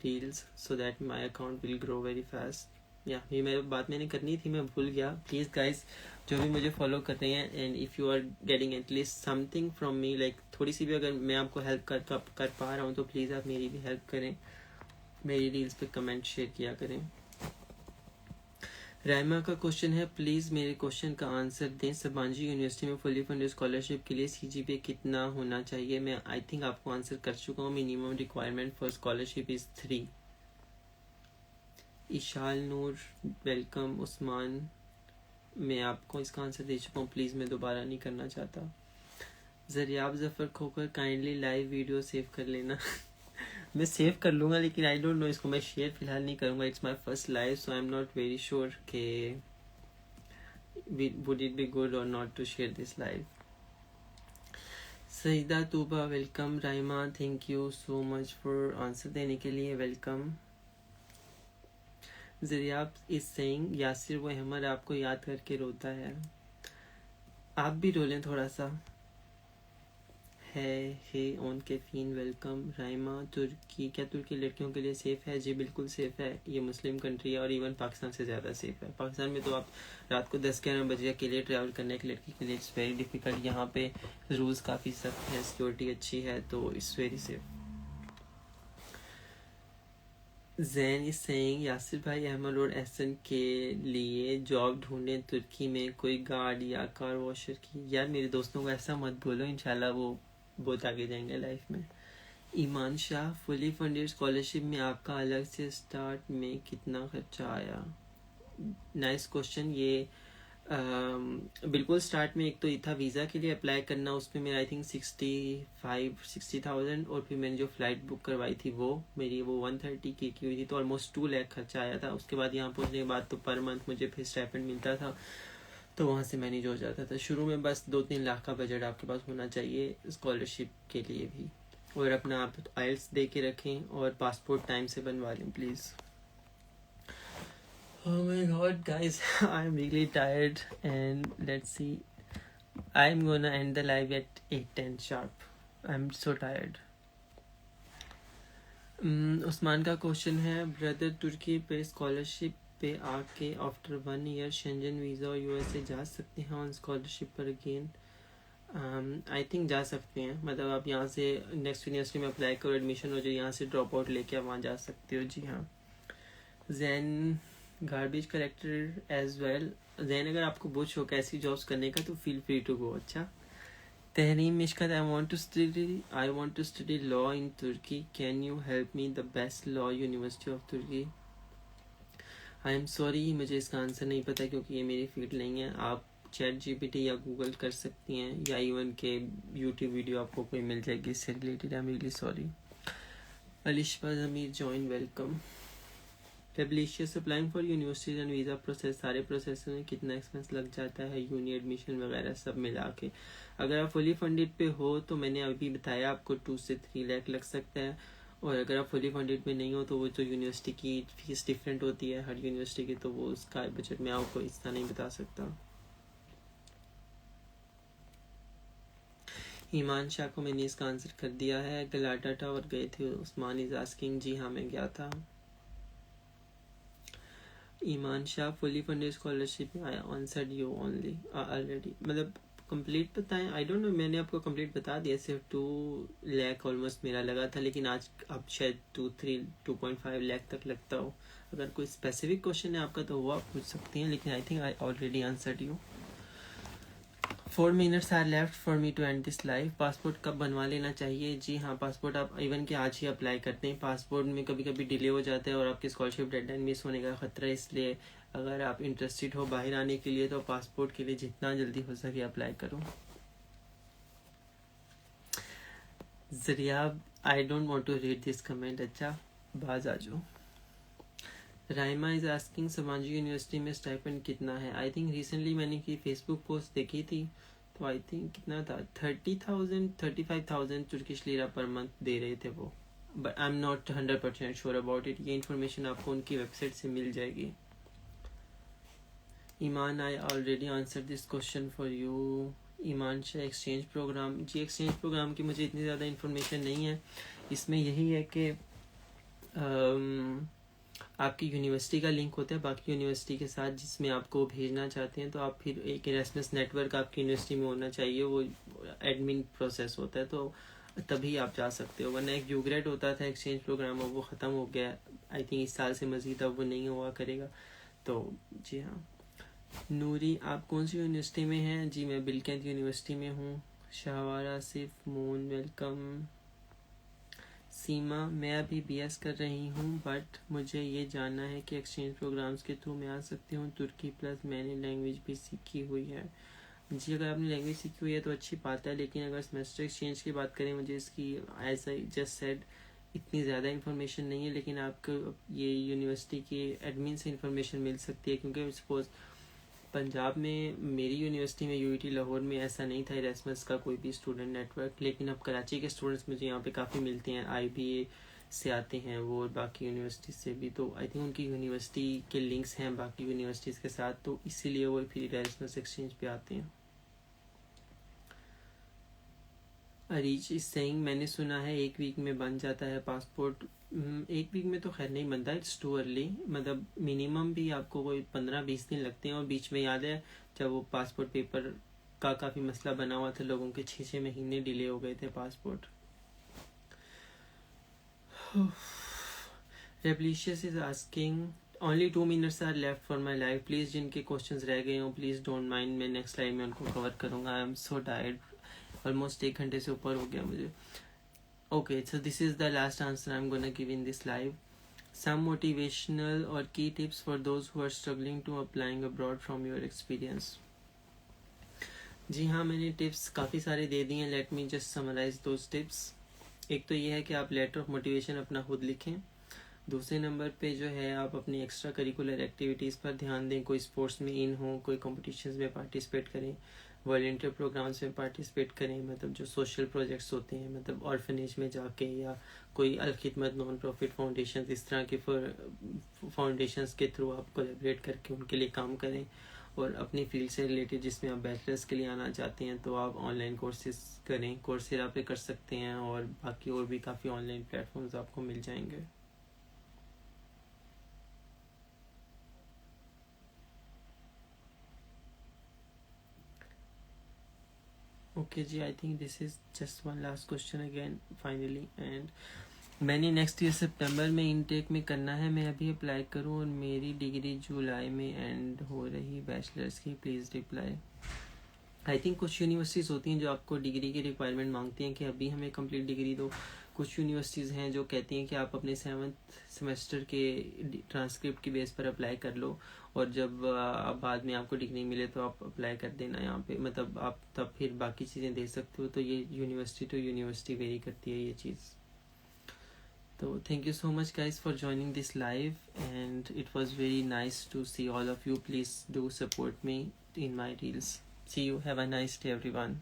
reels so that my account will grow very fast. ये मेरी बात मैंने करनी थी, मैं भूल गया. प्लीज़ गाइज जो भी मुझे फॉलो कर रहे हैं, and if you are getting at least something from me, like थोड़ी सी भी अगर मैं आपको हेल्प कर पा रहा हूँ तो प्लीज़ आप मेरी भी हेल्प करें, मेरी रील्स पे कमेंट शेयर किया करें. रायमा का क्वेश्चन है, प्लीज़ मेरे क्वेश्चन का आंसर दें. सबांजी यूनिवर्सिटी में फुली फंडेड स्कॉलरशिप के लिए CGPA कितना होना चाहिए? मैं आई थिंक आपको आंसर कर चुका हूँ. Minimum requirement for scholarship is 3. Ishal Noor welcome. Usman, मैं आपको इसका आंसर दे चुका हूँ, प्लीज़ मैं दोबारा नहीं करना चाहता. जरियाब जफ़र खोकर, काइंडली लाइव वीडियो सेव कर लेना. मैं सेव कर लूँगा, लेकिन आई डोंट नो, इसको मैं शेयर फिलहाल नहीं करूँगा. It's my first live, so I am not very sure कि would it be good or not to share this live. Saeeda Tooba welcome. Raima thank you so much for answer देने के लिए, welcome. Zaryab is saying, Yasir वो अहमद आपको याद करके रोता है. आप भी रोलें थोड़ा सा. है ऑन कैफीन, वेलकम. राइमा, तुर्की, क्या तुर्की लड़कियों के लिए सेफ है? जी बिल्कुल सेफ है, ये मुस्लिम कंट्री है और इवन पाकिस्तान से ज़्यादा सेफ है. पाकिस्तान में तो आप रात को 10-11 बजे अकेले ट्रैवल करने एक लड़की के लिए इट्स वेरी डिफ़िकल्ट. यहाँ पे रूल्स काफ़ी सख्त हैं, सिक्योरिटी अच्छी है, तो it's very safe. Jain is saying, Yasir भाई अहमद और एहसन के लिए जॉब ढूंढें तुर्की में, कोई गार्ड या कार वॉशर की. यार मेरे दोस्तों को ऐसा मत बोलो, इंशाल्लाह वो बहुत आगे जाएंगे लाइफ में. ईमान शाह, फुली फंडेड स्कॉलरशिप में आपका अलग से स्टार्ट में कितना खर्चा आया? Nice question. ये बिल्कुल स्टार्ट में एक तो ये था वीज़ा के लिए अप्लाई करना, उसमें मेरा आई थिंक 60,000, और फिर मैंने जो फ़्लाइट बुक करवाई थी वो मेरी 130 की हुई थी, तो ऑलमोस्ट 2 लाख खर्चा आया था. उसके बाद यहाँ पहुँचने के बाद तो पर मंथ मुझे फिर स्टाइपेंड मिलता था, तो वहाँ से मैनेज हो जाता था. शुरू में बस 2-3 लाख का बजट आपके पास होना चाहिए स्कॉलरशिप के लिए भी, और अपना आप IELTS दे के रखें और पासपोर्ट टाइम से बनवा लें please. Oh my god guys, I'm really tired, and let's see, I'm gonna end the live at 8:10 sharp. I'm so tired. Usman का क्वेश्चन है, ब्रदर तुर्की पे स्कॉलरशिप पे आके आफ्टर 1 ईयर शेंजन वीज़ा और USA जा सकते हैं ऑन स्कॉलरशिप पर अगेन? आई थिंक जा सकते हैं, मतलब आप यहाँ से नेक्स्ट यूनिवर्सिटी में अप्लाई करो, एडमिशन हो जाए, यहाँ से ड्रॉप आउट लेके आप वहाँ जा सकते हो. जी हाँ. Zain, garbage collector as well. Zain, अगर आपको बहुत शौक है ऐसी जॉब्स करने का तो फील फ्री टू गो. अच्छा. Tehreem Mishkat, I want to study law in Turkey, can you help me the best law university of Turkey? I am sorry, मुझे इसका आंसर नहीं पता क्योंकि ये मेरी फील्ड नहीं है. आप ChatGPT या गूगल कर सकती हैं, या इवन के यूट्यूब वीडियो आपको कोई मिल जाएगी इससे related. I am really sorry. Alisha Zameer join, welcome. Fablicious, applying for universities and visa process, सारे प्रोसेस में कितना एक्सपेंस लग जाता है, यूनी एडमिशन वगैरह सब मिला के? अगर आप फुली फंडेड पे हो तो मैंने अभी बताया आपको 2 से 3 लाख लग सकता है, और अगर आप फुली फंडेड में नहीं हो तो वो जो यूनिवर्सिटी की फीस डिफरेंट होती है हर यूनिवर्सिटी की, तो वो उसका बजट मैं आपको इस तरह नहीं बता सकता. ईमान शाह को मैंने इसका आंसर कर दिया है. गलाटा टावर गए थे? उस्मान इज आस्किंग, जी हाँ मैं गया था. ईमान शाह, फुली फंडेड स्कॉलरशिप में आया आंसर्ड यू ओनली ऑलरेडी, मतलब कंप्लीट बताएं. आई डोंट नो, मैंने आपको कंप्लीट बता दिया. सिर्फ 2 लाख ऑलमोस्ट मेरा लगा था, लेकिन आज अब शायद 2.5 लाख तक लगता हो. अगर कोई स्पेसिफिक क्वेश्चन है आपका तो वो आप पूछ सकती हैं, लेकिन आई think I already answered you. 4 minutes are left for me to end this live. Passport कब बनवा लेना चाहिए? जी हाँ, पासपोर्ट आप इवन कि आज ही अप्लाई करते हैं. पासपोर्ट में कभी कभी डिले हो जाता है और आपकी स्कॉलरशिप डेडलाइन मिस होने का खतरा है, इसलिए अगर आप इंटरेस्टेड हो बाहर आने के लिए तो पासपोर्ट के लिए जितना जल्दी हो सके अप्लाई करो. Zariya, I don't want to read this comment. अच्छा, बाज आ जाओ. राइमा इज आस्किंग समाजी यूनिवर्सिटी में स्टाइपेंड कितना है? आई थिंक रिसेंटली मैंने की फेसबुक पोस्ट देखी थी, तो आई थिंक कितना था, 30,000 35,000 तुर्किश लीरा पर मंथ दे रहे थे वो. But I am not 100% sure about it. ये इन्फॉर्मेशन आपको उनकी वेबसाइट से मिल जाएगी. Iman, I already answer this question for you. Iman Shah, exchange program. जी, एक्सचेंज प्रोग्राम की मुझे इतनी ज़्यादा इन्फॉर्मेशन नहीं है. इसमें यही है कि आपकी यूनिवर्सिटी का लिंक होता है बाकी यूनिवर्सिटी के साथ जिसमें आपको भेजना चाहते हैं, तो आप फिर एक इरेस्मस नेटवर्क आपकी यूनिवर्सिटी में होना चाहिए, वो एडमिन प्रोसेस होता है, तो तभी आप जा सकते हो. वरना एक यूग्रेड होता था एक्सचेंज प्रोग्राम, वो ख़त्म हो गया. आई थिंक इस साल से मज़ीद अब वो नहीं हुआ करेगा. तो जी हाँ. नूरी, आप कौन सी यूनिवर्सिटी में हैं? जी, मैं बिलकेंट यूनिवर्सिटी में हूँ. शाहवारा सिफ मून, वेलकम. सीमा, मैं अभी बीएस कर रही हूँ, बट मुझे ये जानना है कि एक्सचेंज प्रोग्राम्स के थ्रू मैं आ सकती हूँ तुर्की, प्लस मैंने लैंग्वेज भी सीखी हुई है. जी, अगर आपने लैंग्वेज सीखी हुई है तो अच्छी बात है, लेकिन अगर सेमेस्टर एक्सचेंज की बात करें, मुझे इसकी एज आई जस्ट सेड इतनी ज़्यादा इन्फॉर्मेशन नहीं है, लेकिन आपको ये यूनिवर्सिटी की एडमिन से इन्फॉर्मेशन मिल सकती है. क्योंकि सपोज पंजाब में मेरी यूनिवर्सिटी में यूईटी लाहौर में ऐसा नहीं था इरेस्मस का कोई भी स्टूडेंट नेटवर्क, लेकिन अब कराची के स्टूडेंट्स मुझे यहाँ पे काफ़ी मिलते हैं. आईबीए से आते हैं वो और बाकी यूनिवर्सिटी से भी, तो आई थिंक उनकी यूनिवर्सिटी के लिंक्स हैं बाकी यूनिवर्सिटीज़ के साथ, तो इसीलिए वो फिर इरेस्मस एक्सचेंज पे आते हैं. अरीज इज सेइंग, मैंने सुना है 1 वीक में बन जाता है पासपोर्ट. 1 वीक में तो खैर नहीं बनता, इट्स टू अर्ली. मतलब मिनिमम भी आपको कोई 15-20 दिन लगते हैं. और बीच में याद है जब वो पासपोर्ट पेपर का काफ़ी मसला बना हुआ था, लोगों के 6-6 महीने डिले हो गए थे पासपोर्ट. रेप्लिशियस is asking, only 2 minutes are left for my life. Please जिनके क्वेश्चंस रह गए हों प्लीज़ डोंट माइंड, मैं नेक्स्ट लाइव में उनको कवर करूँगा. I am so tired, almost 1 घंटे से ऊपर हो गया मुझे. Okay, so this is the last answer I'm gonna give in this live. Some motivational or key tips for those who are struggling to applying abroad from your experience. जी हाँ, मैंने टिप्स काफ़ी सारे दे दिए हैं. Let me just summarize those tips. एक तो ये है कि आप लेटर ऑफ मोटिवेशन अपना खुद लिखें. दूसरे नंबर पे जो है आप अपनी एक्स्ट्रा करिकुलर एक्टिविटीज़ पर ध्यान दें. कोई स्पोर्ट्स में इन हो, कोई कॉम्पिटिशन्स में पार्टिसिपेट करें, वॉलंटियर प्रोग्राम्स में पार्टिसिपेट करें. मतलब जो सोशल प्रोजेक्ट्स होते हैं, मतलब ऑर्फनेज में जाके, या कोई अलखिदमत नॉन प्रॉफिट फाउंडेशन, इस तरह के फाउंडेशंस के थ्रू आप कोलैबोरेट करके उनके लिए काम करें. और अपनी फील्ड से रिलेटेड जिसमें आप बैचलर्स के लिए आना चाहते हैं तो आप ऑनलाइन कोर्सेज करें, कोर्सेरा पे कर सकते हैं. और बाकी और भी काफ़ी ऑनलाइन प्लेटफॉर्म्स आपको मिल जाएंगे. Okay ji, I think this is just one last question again finally. And मैंने नेक्स्ट ईयर सितंबर में इनटेक में करना है. मैं अभी अप्लाई करूं और मेरी डिग्री जुलाई में एंड हो रही बैचलर्स की. Please reply. आई थिंक कुछ यूनिवर्सिटीज़ होती हैं जो आपको डिग्री की रिक्वायरमेंट मांगती हैं कि अभी हमें कंप्लीट डिग्री दो. कुछ यूनिवर्सिटीज़ हैं जो कहती हैं कि आप अपने 7th सेमेस्टर के ट्रांसक्रिप्ट की बेस पर अप्लाई कर लो, और जब बाद में आपको डिग्री मिले तो आप अप्लाई कर देना यहाँ पे. मतलब आप तब फिर बाकी चीज़ें दे सकते हो. तो ये यूनिवर्सिटी टू यूनिवर्सिटी वेरी करती है ये चीज़. So thank you so much guys for joining this live, and it was very nice to see all of you. Please do support me in my reels. See you. Have a nice day everyone.